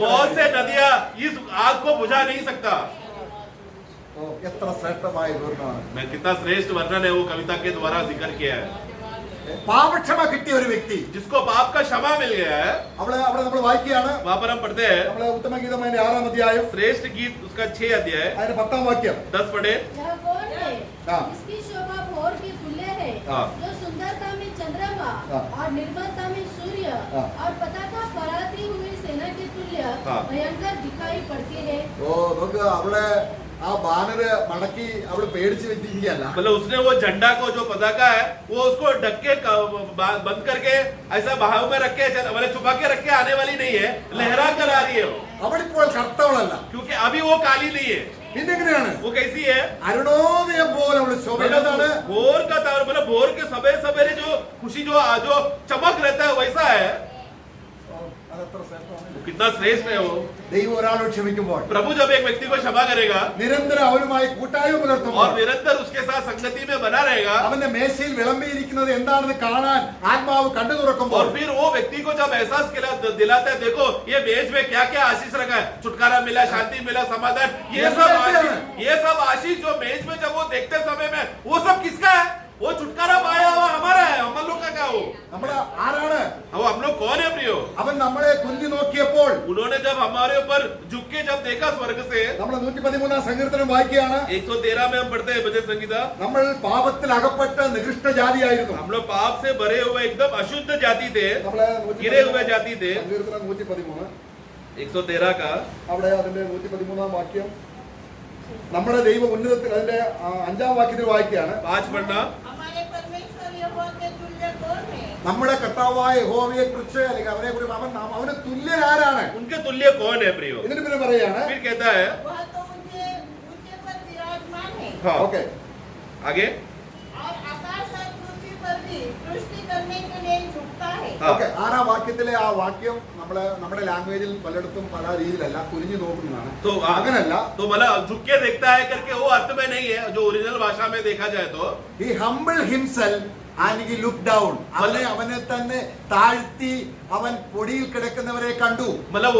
बहुत से नदियां इस आग को बुझा नहीं सकता। എത്ര ശ്രേഷ്ഠമായ വിവരണമാണ്. मैं कितना श्रेष्ठ वर्णन है वो कविता के द्वारा जिक्र किया है। പാപക്ഷമ കിട്ടിയ ഒരു വ്യക്തി, जिसको पाप का क्षमा मिल गया है, അവിടെ നമ്മൾ വായിക്കുകയാണ്. वहां पर हम पढ़ते हैं നമ്മളെ ഉത്തമഗീതം അതിന്റെ 6-ാം അധ്യായം श्रेष्ठ गीत उसका 6 अध्याय അതിന്റെ 10-ാം വാക്യം. 10 पढ़े। यह कौन है हाँ। इसकी शोभा भोर के तुल्य है, हाँ। जो सुंदरता में चंद्रमा हाँ। और निर्मलता में सूर्य हाँ। और पताका फहराती हुई सेना के तुल्य हाँ। भयंकर दिखाई पड़ती है। ഓ നോക്ക്, അവള് ആ ബാനറ് മടക്കി അവള് പേടിച്ച് വെച്ചിരിക്കുകയല്ല. मतलब उसने वो झंडा को जो पताका है वो उसको ढक के बंद करके ऐसा बाहु में रख के मतलब छुपा के रख के आने वाली नहीं है, लहरा कर आ रही है वो, അവളിപ്പോൾ കർത്തവളല്ല. क्योंकि अभी वो काली नहीं है। പിന്നെ എങ്ങനെയാണ്? वो कैसी है? അരുണോദയം പോലെ അവള് ശോഭിക്കുന്നതാണ്. भोर का तार, मतलब भोर के सवेरे सवेरे जो खुशी जो चमक रहता है वैसा है। അതെത്ര ശ്രേഷ്ഠമാണ്. वो कितना श्रेष्ठ है वो। ദൈവം ഒരാളോട് ക്ഷമിക്കുമ്പോൾ प्रभु जब एक व्यक्ति को क्षमा करेगा നിരന്തരം അവരുമായി കൂട്ടായ്മ പുലർത്തുമ്പോൾ और निरंतर उसके साथ संगति में बना रहेगा, അവന്റെ മേശയിൽ വിളമ്പിയിരിക്കുന്നത് എന്താണെന്ന് കാണാൻ ആത്മാവ് കണ്ടു തുറക്കുമ്പോൾ और फिर वो व्यक्ति को जब एहसास दिलाता है, देखो ये मेज में क्या क्या आशीष रखा है, छुटकारा मिला, शांति मिला, समाधान, ये सब आशीष जो मेज में जब वो देखते समय में वो सब किसका है? वो छुटकारा पाया हुआ हमारा है, हम लोग का क्या हो? നമ്മൾ ആരാണ്? वो हम लोग कौन है प्रियो? അവൻ നമ്മളെ കുഞ്ഞു നോക്കിയപ്പോൾ उन्होंने जब हमारे ऊपर झुक के जब देखा स्वर्ग से, നമ്മൾ 113-ാം സങ്കീർത്തനം വായിക്കുകയാണ്. 113 में हम पढ़ते हैं भजन संगीता, നമ്മൾ പാപത്തിൽ അകപ്പെട്ട നികൃഷ്ട ജാതിയായിരുന്നു. हम लोग पाप से भरे हुए एकदम अशुद्ध जाति थे, നമ്മളെ गिरे हुए जाति थे। സങ്കീർത്തനം 113 113 का അവിടെ അതിന്റെ 113-ാം വാക്യം നമ്മുടെ ദൈവ ഉന്നതത്തിൽ അതിന്റെ 5-ാം വാക്യത്തിൽ വായിക്കുകയാണ്. 5 पढ़ना। हमारे परमेश्वर यहोवा के तुल्य कौन है? നമ്മുടെ കർത്താവായ യഹോവയെ കുറിച്ച് അല്ലെങ്കിൽ അവനെ കുറിച്ച് അവന് തുല്യനാരാണ്? उनके तुल्य कौन है प्रियो? എന്നിട്ട് പിന്നെ പറയാണ്. फिर कहता है, वह तो ऊंचे पर विराजमान है हाँ ഓക്കെ, आगे, और आकाश और पृथ्वी पर भी सृष्टि करने के लिए झुकता है। हाँ। ഓക്കെ. 6-ാം വാക്യത്തിലെ ആ വാക്യം നമ്മുടെ ലാംഗ്വേജിൽ പലയിടത്തും പല രീതിയിലല്ല, കുനിഞ്ഞു നോക്കുന്നതാണ്. तो അങ്ങനല്ല. तो मतलब झुक के देखता है करके वो अर्थ में नहीं है, जो ओरिजिनल भाषा में देखा जाए तो He humbled himself and he looked down. അവനെ തന്നെ താഴ്ത്തി അവൻ പൊടിയിൽ കിടക്കുന്നവരെ കണ്ടു. मतलब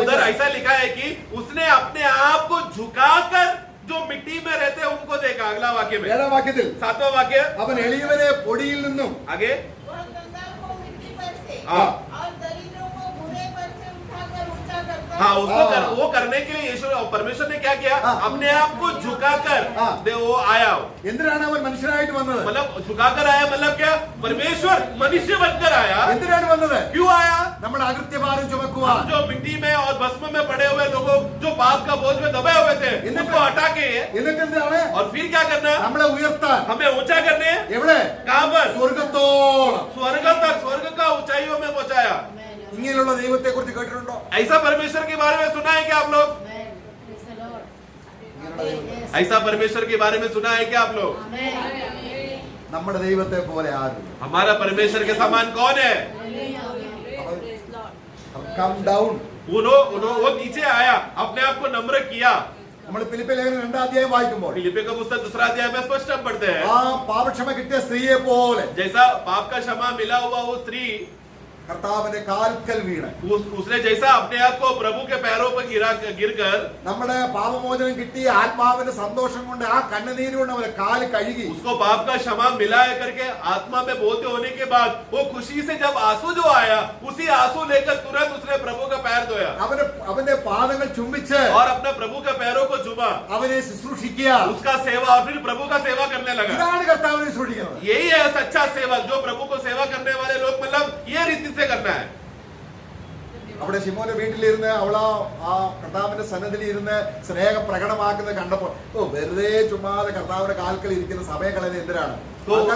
उधर ऐसा लिखा है कि उसने अपने आप को झुकाकर जो मिट्टी में रहते हैं उनको देखा। अगला वाक्य में 7-ാം വാക്യത്തിൽ 7वां वाक्य, അവൻ എളിയവനെ പൊടിയിൽ നിന്നും आगे, वह कंगाल को मिट्टी पर से हाँ। और दरिद्रों को भूरे पर से उठाकर ऊंचा करता हाँ है। उसको हाँ। वो करने के लिए यीशु परमेश्वर ने क्या किया? हाँ। अपने आप को झुकाकर हाँ। वो आया। എന്തിനാണ് അവൻ മനുഷ്യനായിട്ട് വന്നത്? मतलब झुकाकर आया मतलब क्या? परमेश्वर मनुष्य बनकर आया। എന്തിനാണ് വന്നത്? क्यों आया? നമ്മുടെ അകൃത്യഭാരം हम ചുമക്കുവാൻ. जो मिट्टी में और भस्म में पड़े हुए लोगों जो पाप का बोझ में दबे हुए थे इन्हें- उनको हटा के എന്നിട്ട് എന്താണ്? और फिर क्या करना? നമ്മളെ ഉയർത്താൻ. हमें ऊंचा करने। എവിടെ? कहां पर? സ്വർഗത്തോളം. स्वर्ग तक, स्वर्ग का ऊंचाइयों में पहुंचाया। ഇങ്ങനെയുള്ള ദൈവത്തെ കുറിച്ച് കേട്ടിട്ടുണ്ടോ? ऐसा परमेश्वर के बारे में सुना है क्या आप लोग? ഇങ്ങനെയുള്ള ദൈവത്തെ. ऐसा परमेश्वर के बारे में सुना है क्या आप लोग? നമ്മുടെ ദൈവത്തെ പോലെ ആരും. हमारा परमेश्वर के समान कौन है? Come down. वो नीचे आया, अपने आप को नम्र किया। നമ്മൾ ഫിലിപ്പിയ ലേഖനം 2-ാം അധ്യായം വായിക്കുമ്പോൾ फिलिप्पियों का पुस्तक 2 अध्याय में स्पष्ट हम पढ़ते हैं, ആ പാപക്ഷമ കിട്ടിയ സ്ത്രീയെ പോലെ जैसा पाप का क्षमा मिला हुआ वो स्त्री, കർത്താവിന്റെ കാൽക്കൽ വീണ് उसने जैसा अपने आप को प्रभु के पैरों पर गिरकर നമ്മുടെ പാപമോചനം കിട്ടി ആത്മാവിന്റെ സന്തോഷം കൊണ്ട് ആ കണ്ണുനീര് കൊണ്ട് അവരെ കാല് കഴുകി उसको पाप का क्षमा मिला है करके आत्मा में बोलते होने के बाद वो खुशी से जब आंसू जो आया, उसी आंसू लेकर तुरंत उसने प्रभु का पैर धोया അവന്റെ പാദങ്ങൾ ചുംബിച്ച് और अपने प्रभु के पैरों को चूमा, അവനെ ശുശ്രൂഷിക്കുക. उसका सेवा और फिर प्रभु का सेवा करने लगा। ഇതാണ് കർത്താവിനെ ശുശ്രൂഷിക്കുന്നത്. यही है सच्चा सेवक, जो प्रभु को सेवा करने वाले लोग, मतलब ये रीति से करना है। അവിടെ ശിമോന്റെ വീട്ടിലിരുന്ന് അവളാ ആ കർത്താവിന്റെ സന്നദ്ധിയിൽ ഇരുന്ന് സ്നേഹം പ്രകടമാക്കുന്നത് കണ്ടപ്പോൾ വെറുതെ ചുമ്മാതെ കർത്താവിന്റെ കാൽക്കൽ ഇരിക്കുന്ന സമയം കളയുന്നത് എന്തിനാണ്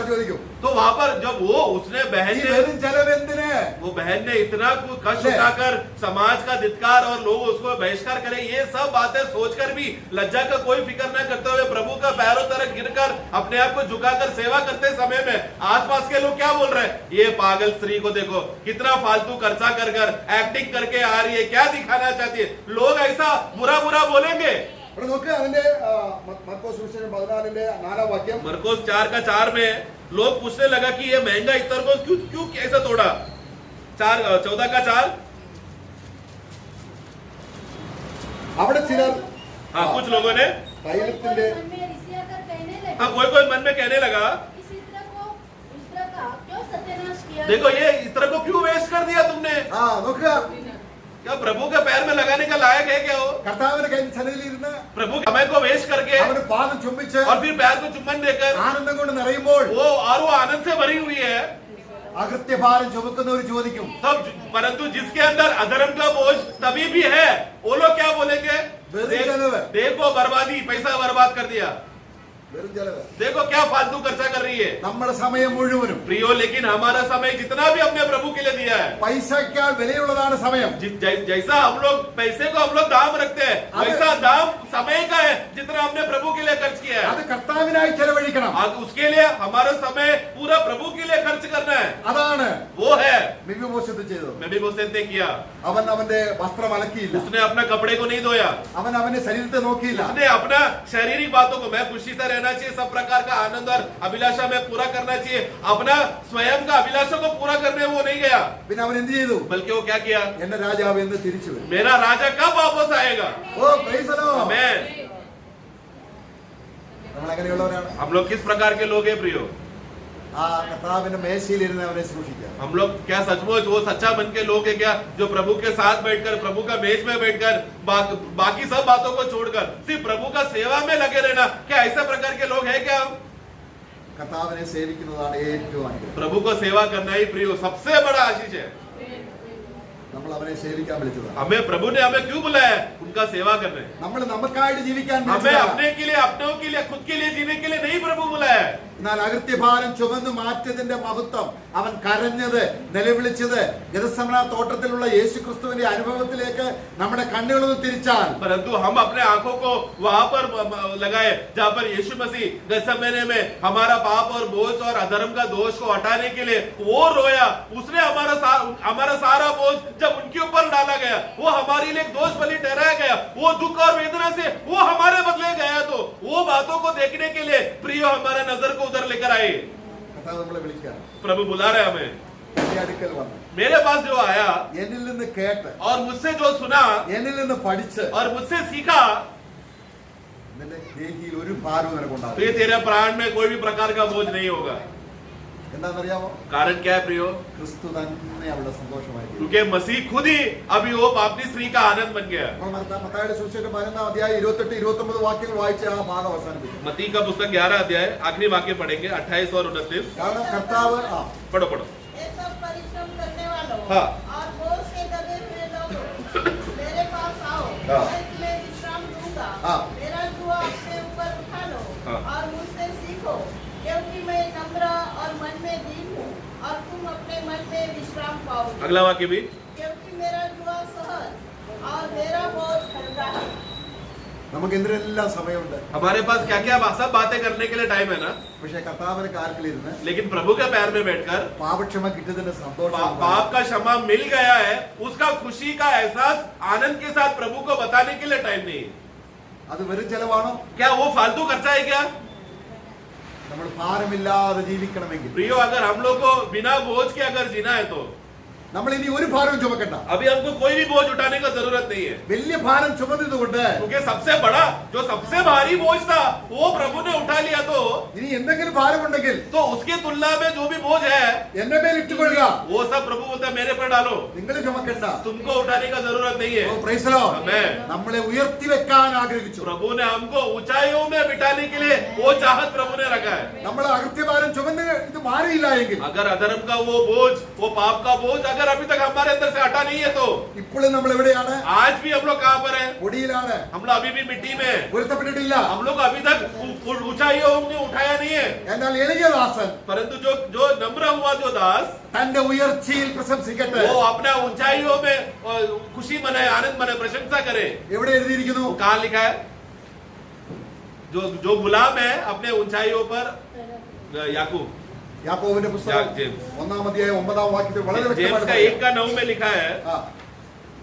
ചോദിക്കും. तो वहां पर जब वो उसने बहन ने, വെറും ചെലവ് എന്തിന്? वो बहन ने इतना कष्ट उठाकर समाज का धिक्कार और लोग उसको बहिष्कार करें, ये सब बातें सोचकर भी लज्जा का कोई फिक्र न करते हुए प्रभु का पैरों तरफ गिरकर अपने आप को झुकाकर सेवा करते समय में आसपास के लोग क्या बोल रहे हैं, ये पागल स्त्री को देखो कितना फालतू खर्चा कर कर एक्टिंग करके आ रही है, क्या दिखाना चाहती है। लोग ऐसा बुरा बुरा बोलेंगे। ഇവിടെ നോക്ക് അതിന്റെ മർക്കോസ് സുവിശേഷം 14-ാം വാക്യം. मरकोस 4:4 में लोग पूछने लगा कि ये महंगा इत्र को क्यों कैसा तोड़ा। 14:4 അവിടെ ചിലർ हाँ, कुछ लोगों ने, തൈലത്തിന്റെ मन में ऋषियाकर कहने लगे, हाँ कोई मन में कहने लगा, इस इत्र का क्यों सत्यानाश किया? देखो ये इत्र को क्यों वेस्ट कर दिया तुमने, നോക്കുക क्या प्रभु के पैर में लगाने का लायक है क्या वो। കർത്താവിന്റെ സന്നിധിയിൽ ഇരുന്ന് प्रभु के समय को वेस्ट करके അവന് പാദം ചുംബിച്ച് और फिर पैर को चुम्बन देकर ആനന്ദം കൊണ്ട് നിറയുമ്പോൾ वो आनंद से भरी हुई है। അകൃത്യഭാരം ചുമക്കുന്നവർ ചോദിക്കും, तब परंतु जिसके अंदर अधर्म का बोझ तभी भी है, वो लोग क्या बोलेंगे, देखो बर्बादी, पैसा बर्बाद कर दिया, വെറും ചെലവ്. देखो क्या फालतू खर्चा कर रही है। നമ്മുടെ സമയം മുഴുവനും प्रियो, लेकिन हमारा समय जितना भी हमने प्रभु के लिए दिया है, പൈസയ്ക്കാൾ വിലയുള്ളതാണ് സമയം. जैसा हम लोग पैसे को हम लोग दाम रखते हैं, वैसा दाम समय का है जितना हमने प्रभु के लिए खर्च किया അത് है। കർത്താവിനായി ചെലവഴിക്കണം. उसके लिए हमारा समय पूरा प्रभु के लिए खर्च करना है, അതാണ് वो है। മിബിബോശത്ത് ചെയ്തത്. मैं भी बोलते ने किया, അവൻ അവന്റെ വസ്ത്രം അലക്കിയില്ല. उसने अपना कपड़े को नहीं धोया, അവൻ അവന്റെ ശരീരത്തെ നോക്കിയില്ല. उसने अपना शारीरिक बातों को, मैं खुशी से रहना चाहिए, सब प्रकार का आनंद और अभिलाषा में पूरा करना चाहिए, अपना स्वयं का अभिलाषा को पूरा करने वो नहीं गया, പിന്നെ അവൻ എന്ത് ചെയ്തു? बल्कि वो क्या किया, എന്റെ രാജാവ് എന്ന് തിരിച്ചു വരും. मेरा राजा कब वापस आएगा। ഓ പ്രൈസ് ദി ലോർഡ്. आमेन। നമ്മൾ അങ്ങനെയുള്ളവരാണ്. हम लोग किस प्रकार के लोग हैं प्रियो, ആ കർത്താവിന്റെ മേശയിലിരുന്ന് അവനെ സൂക്ഷിക്കുക. हम लोग क्या सचमुच वो सच्चा मन के लोग हैं क्या, जो प्रभु के साथ बैठकर, प्रभु का मेज में बैठकर बाकी सब बातों को छोड़कर सिर्फ प्रभु का सेवा में लगे रहना, क्या ऐसा प्रकार के लोग हैं क्या हम। കർത്താവിനെ സേവിക്കുന്നതാണ് ഏറ്റവും അനുഗ്രഹം. प्रभु को सेवा करना ही प्रियो सबसे बड़ा आशीष है। നമ്മൾ അവനെ സേവിക്കാൻ വിളിച്ചതാണ്. हमें प्रभु ने हमें क्यों बुलाया है, उनका सेवा करने। നമ്മൾ നമുക്കായിട്ട് ജീവിക്കാൻ हमें വിളിച്ചതാണ്. अपने के लिए, अपनों के लिए, खुद के लिए जीने के लिए नहीं प्रभु बुलाया है। എന്നാൽ അകൃത്യഭാരം ചുമന്നു മാറ്റിയതിന്റെ മഹത്വം അവൻ കരഞ്ഞത്, നിലവിളിച്ചത് ഗെത്സമന തോട്ടത്തിലുള്ള യേശുക്രിസ്തുവിന്റെ അനുഭവത്തിലേക്ക് നമ്മുടെ കണ്ണുകളൊന്ന് തിരിച്ചാൽ, परंतु हम अपने आंखों को वहां पर लगाए जहां पर यीशु मसीह गethsemane में हमारा पाप और बोझ और अधर्म का दोष को हटाने के लिए वो रोया, उसने हमारा सारा बोझ जब उनके ऊपर डाला गया, वो हमारे लिए एक दोष बलि ठहराया गया, वो दुख और वेदना से वो हमारे बदले गया, तो वो बातों को देखने के लिए प्रियो हमारे नजर को उधर लेकर आए। കർത്താവ് നമ്മളെ വിളിക്കുകയാണ്. प्रभु बुला रहे हमें, എന്റെ അടുക്കൽ വന്ന് मेरे पास जो आया എന്നിൽ നിന്ന് കേട്ട് और मुझसे जो सुना എന്നിൽ നിന്ന് പഠിച്ച് और मुझसे सीखा, നിന്റെ ദേഹിയിൽ ഒരു ഭാരവും നിനക്കുണ്ടാകും. फिर तेरे प्राण में कोई भी प्रकार का बोझ नहीं होगा। എന്താണെന്നറിയാമോ? कारण क्या है प्रियो, ക്രിസ്തു തന്നെ അവളുടെ സന്തോഷമായിരിക്കും. क्योंकि मसीह खुद ही अभी वो अपनी स्त्री का आनंद बन गया। അപ്പോൾ മത്തായിയുടെ സുവിശേഷം 15-ാം അധ്യായം 28-29 വാക്യങ്ങൾ വായിച്ച് ആ ഭാഗം അവസാനിപ്പിക്കും. मत्ती का पुस्तक 11 अध्याय आखिरी वाक्य पढ़ेंगे 28 और 29। കാരണം കർത്താവ് पढ़ो पढ़ो। ये सब परिश्रम करने वालों हाँ। और बोझ से दबे हुए लोग मेरे पास आओ, हाँ। मैं तुम्हें विश्राम दूंगा। हाँ। मेरा जुआ अपने ऊपर उठा लो हाँ। और मुझसे सीखो, क्योंकि मैं नम्र और मन में दीन हूँ, और तुम अपने मन में विश्राम पाओगे। अगला वाक्य भी, क्योंकि मेरा जुआ सहज और मेरा बोझ हल्का है। നമുക്ക് എന്തിനെല്ലാം സമയമുണ്ട്. हमारे पास क्या क्या सब बातें करने के लिए टाइम है ना, പക്ഷെ കർത്താവിന്റെ കാൽക്കലിരുന്ന് लेकिन प्रभु के पैर में बैठकर പാപക്ഷമ കിട്ടിയതിന്റെ സന്തോഷം पाप का क्षमा मिल गया है, उसका खुशी का एहसास आनंद के साथ प्रभु को बताने के लिए टाइम नहीं। അത് വെറും ചെലവാണോ? क्या वो फालतू खर्चा है क्या? നമ്മൾ ഭാരമില്ലാതെ ജീവിക്കണമെങ്കിൽ प्रियो, अगर हम लोग को बिना बोझ के अगर जीना है तो നമ്മൾ ഇനി ഒരു ഭാരവും ചുമക്കണ്ട. अभी हमको कोई भी बोझ उठाने का जरूरत नहीं है, വലിയ ഭാരം ചുമന്നതുകൊണ്ട് क्योंकि सबसे बड़ा जो सबसे भारी बोझ था वो प्रभु ने उठा लिया। तो ഇനി എന്തെങ്കിലും ഭാരമുണ്ടെങ്കിൽ उसकी तुलना में जो भी बोझ है എന്റെ മേൽ ഇട്ടുകൊള്ളുക. वो सब प्रभु बोलता है मेरे पर डालो, നിങ്ങൾ ചുമക്കണ്ട. तुमको उठाने का जरूरत नहीं है। ഓ, praise the Lord. Amen. നമ്മളെ ഉയർത്തി വെക്കാൻ ആഗ്രഹിച്ചു. प्रभु ने हमको ऊंचाइयों में बिठाने के लिए वो चाहत प्रभु ने रखा है। നമ്മൾ അകൃത്യഭാരം ചുമന്ന് ഇത് മാറിയില്ല എങ്കിൽ अगर अधर्म का वो बोझ, वो पाप का बोझ अगर अभी तक हमारे अंदर से हटा नहीं है तो ഇപ്പോഴും നമ്മൾ എവിടെയാണ്? आज भी हम लोग कहाँ पर हैं? പൊടിയിലാണ്. हम लोग अभी भी मिट्टी में हैं। ഉയർത്തപ്പെട്ടിട്ടില്ല. हम लोग अभी तक ऊंचाइयों में उठाया नहीं है, എന്നാൽ എളിയദാസൻ परंतु जो नम्र हुआ जो दास, തന്റെ ഉയർച്ചയിൽ പ്രശംസിക്കട്ടെ. वो अपना ऊंचाइयों में खुशी मनाए, आनंद मनाए, प्रशंसा करे। എവിടെ എഴുതിയിരിക്കുന്നു? वो कहाँ लिखा है? जो गुलाम है अपने ऊंचाइयों पर, याकूब, യാക്കോബിന്റെ പുസ്തകം जेम्स 1-ാം അധ്യായം 9-ാം വാക്യത്തിൽ വളരെ जेम्स വ്യക്തമായിട്ട് का പറയാം. 1:9 में लिखा है। ആ,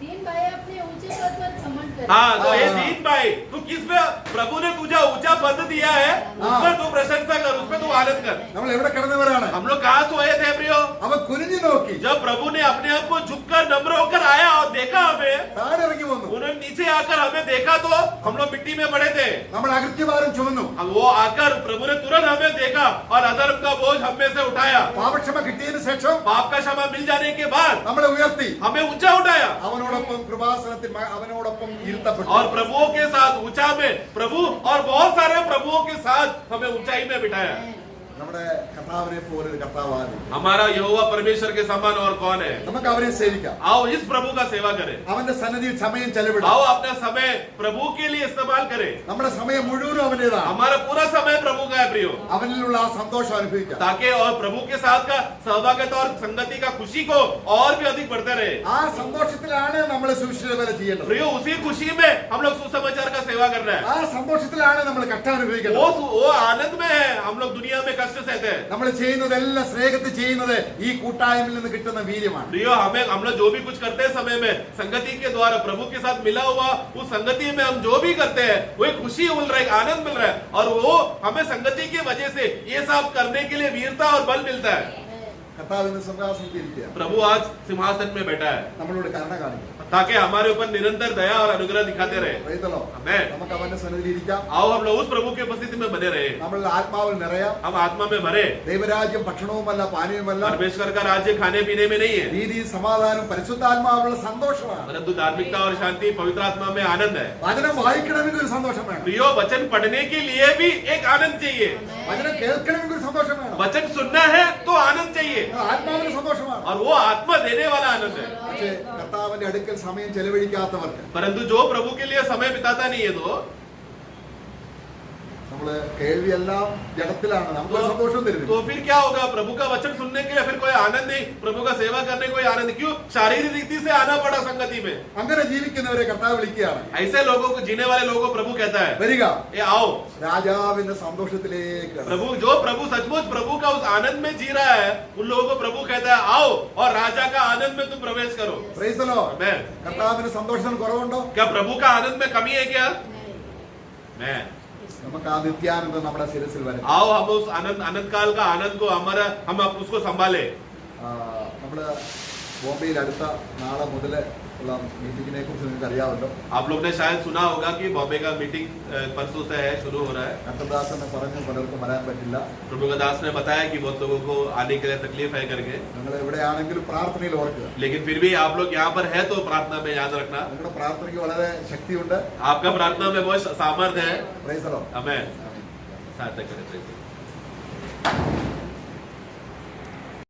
दीन भाई अपने ऊंचे पद पर घमंड करे। हाँ, तो ये हाँ। दीन भाई, तू किस पे प्रभु ने तुझे ऊंचा पद दिया है, उसमें तू प्रशंसा कर, उसमें तू आनंद कर। നമ്മൾ എവിടെ കിടന്നവരാണ്? हम लोग कहाँ सोए थे प्रियो? അവൻ കുനിഞ്ഞു നോക്കി जब प्रभु ने अपने आप को झुककर नम्र होकर आया और देखा हमें, താഴെ ഇറങ്ങി വന്നു. उन्होंने नीचे आकर हमें देखा तो हम लोग मिट्टी में पड़े थे। നമ്മൾ അകൃത്യഭാരം ചുമന്നു. अब वो आकर प्रभु ने तुरंत हमें देखा और अधर्म का बोझ हम में से उठाया। പാപക്ഷമ കിട്ടിയതിനു ശേഷം पाप का क्षमा मिल जाने के बाद നമ്മളെ ഉയർത്തി हमें ऊंचा उठाया അവനോടൊപ്പം കൃപാസനത്തിൽ അവനോടൊപ്പം ഇരുത്തപ്പെട്ടു. और प्रभुओं के साथ ऊंचा में प्रभु और बहुत सारे प्रभुओं के साथ हमें ऊंचाई में बिठाया। നമ്മുടെ കർത്താവിനെ പോലെ ഒരു കർത്താവാണ്. हमारा यहोवा परमेश्वर के समान और कौन है? നമുക്ക് അവനെ സേവിക്കാം. आओ इस प्रभु का सेवा करें, അവന്റെ സന്നിധിയിൽ സമയം ചെലവിടാം. आओ अपना समय प्रभु के लिए इस्तेमाल करें। നമ്മുടെ സമയം മുഴുവനും അവന്റേതാണ്. हमारा पूरा समय प्रभु का है प्रियो, അവനിലുള്ള ആ സന്തോഷം അനുഭവിക്കാം. ताकि और प्रभु के साथ का सहभागिता और संगति का खुशी को और भी अधिक बढ़ते रहे। ആ സന്തോഷത്തിലാണ് നമ്മൾ സുവിശേഷ വേല ചെയ്യേണ്ടത്. प्रियो, उसी खुशी में हम लोग सुसमाचार का सेवा कर रहे हैं। ആ സന്തോഷത്തിലാണ് നമ്മൾ കഷ്ടം അനുഭവിക്കേണ്ടത്. वो आनंद में है, हम लोग दुनिया में कष्ट सहते हैं। നമ്മൾ ചെയ്യുന്നതെല്ലാം സ്നേഹത്തിൽ ചെയ്യുന്നത് ഈ കൂട്ടായ്മയിൽ നിന്ന് കിട്ടുന്ന വീര്യമാണ്. प्रियो, हम लोग जो भी कुछ करते हैं समय में संगति के द्वारा प्रभु के साथ मिला हुआ उस संगति में हम जो भी करते हैं वो एक खुशी मिल रहा है, एक आनंद मिल रहा है, और वो हमें संगति की वजह से ये सब करने के लिए वीरता और बल मिलता है। കർത്താവിന്റെ സിംഹാസനത്തിൽ ഇരിക്കുക. प्रभु आज सिंहासन में बैठा है നമ്മളോട് കരുണ കാണിക്കും. ताकि हमारे ऊपर निरंतर दया और अनुग्रह दिखाते रहे। Praise the Lord. Amen. നമുക്ക് അവന്റെ സന്നിധിയിൽ ഇരിക്കാം. आओ हम लोग उस प्रभु की उपस्थिति में बने रहे, നമ്മൾ ആത്മാവിൽ നിറയാം. हम आत्मा में भरे। ദൈവരാജ്യം ഭക്ഷണവുമല്ല പാനീയവുമല്ല, परमेश्वर का राज्य खाने पीने में नहीं है, നീതി സമാധാനം പരിശുദ്ധാത്മാവുള്ള സന്തോഷമാണ്. परंतु धार्मिकता और शांति पवित्र आत्मा में आनंद है। വചനം വായിക്കണമെങ്കിൽ ഒരു സന്തോഷം വേണം. प्रियो, वचन पढ़ने के लिए भी एक आनंद चाहिए, വചനം കേൾക്കണമെങ്കിൽ ഒരു സന്തോഷം വേണം. वचन सुनना है तो आनंद चाहिए, ആത്മാവിന് സന്തോഷമാണ്. और वो आत्मा देने वाला आनंद है। പക്ഷേ കർത്താവിന്റെ അടുക്കൽ സമയം ചെലവഴിക്കാത്തവർക്ക് परंतु जो प्रभु के लिए समय बिताता नहीं है तो നമ്മള് കേൾവിയെല്ലാം ജഡത്തിലാണ്, നമുക്ക് ഒരു സന്തോഷം തരുന്നില്ല. तो फिर क्या होगा? प्रभु का वचन सुनने के लिए फिर कोई आनंद नहीं, प्रभु का सेवा करने कोई आनंद नहीं। क्यों? शारीरिक रीति से आना पड़ा संगति में। അങ്ങനെ ജീവിക്കുന്നവരെ കർത്താവ് വിളിക്കുകയാണ്. ऐसे लोगों को, जीने वाले लोगों को प्रभु कहता है, വരിക ये आओ। രാജാവിന്റെ സന്തോഷത്തിലേക്ക്. जो प्रभु सचमुच प्रभु का उस आनंद में जी रहा है, उन लोगों को प्रभु कहता है आओ और राजा का आनंद में तुम प्रवेश करो। Praise the Lord. मैं കർത്താവിന് സന്തോഷത്തിന് കുറവുണ്ടോ? क्या प्रभु का आनंद में कमी है क्या? मैं നമുക്ക് ആ നിത്യാനന്ദം നമ്മുടെ ശിരസിൽ വരും. आओ हम उस अनंत काल का आनंद को हमारा हम उसको संभाले। നമ്മള് ബോംബെയിൽ അടുത്ത നാളെ മുതൽ ഉള്ള മീറ്റിങ്ങിനെ കുറിച്ച് നിങ്ങൾക്ക് അറിയാമല്ലോ. आप लोग ने शायद सुना होगा कि बॉम्बे का मीटिंग परसों से है, शुरू हो रहा है। കർത്തദാസൻ പറഞ്ഞു പലർക്കും വരാൻ പറ്റില്ല. प्रभु का दास ने बताया कि बहुत लोगों को आने के लिए तकलीफ है करके, നിങ്ങൾ എവിടെയാണെങ്കിലും പ്രാർത്ഥനയിൽ ഓർക്കുക. लेकिन फिर भी आप लोग यहाँ पर है तो प्रार्थना में याद रखना। നിങ്ങളുടെ പ്രാർത്ഥനയ്ക്ക് വളരെ ശക്തിയുണ്ട്. आपका प्रार्थना में बहुत सामर्थ्य है। Praise the Lord. हमें सार्थक करें।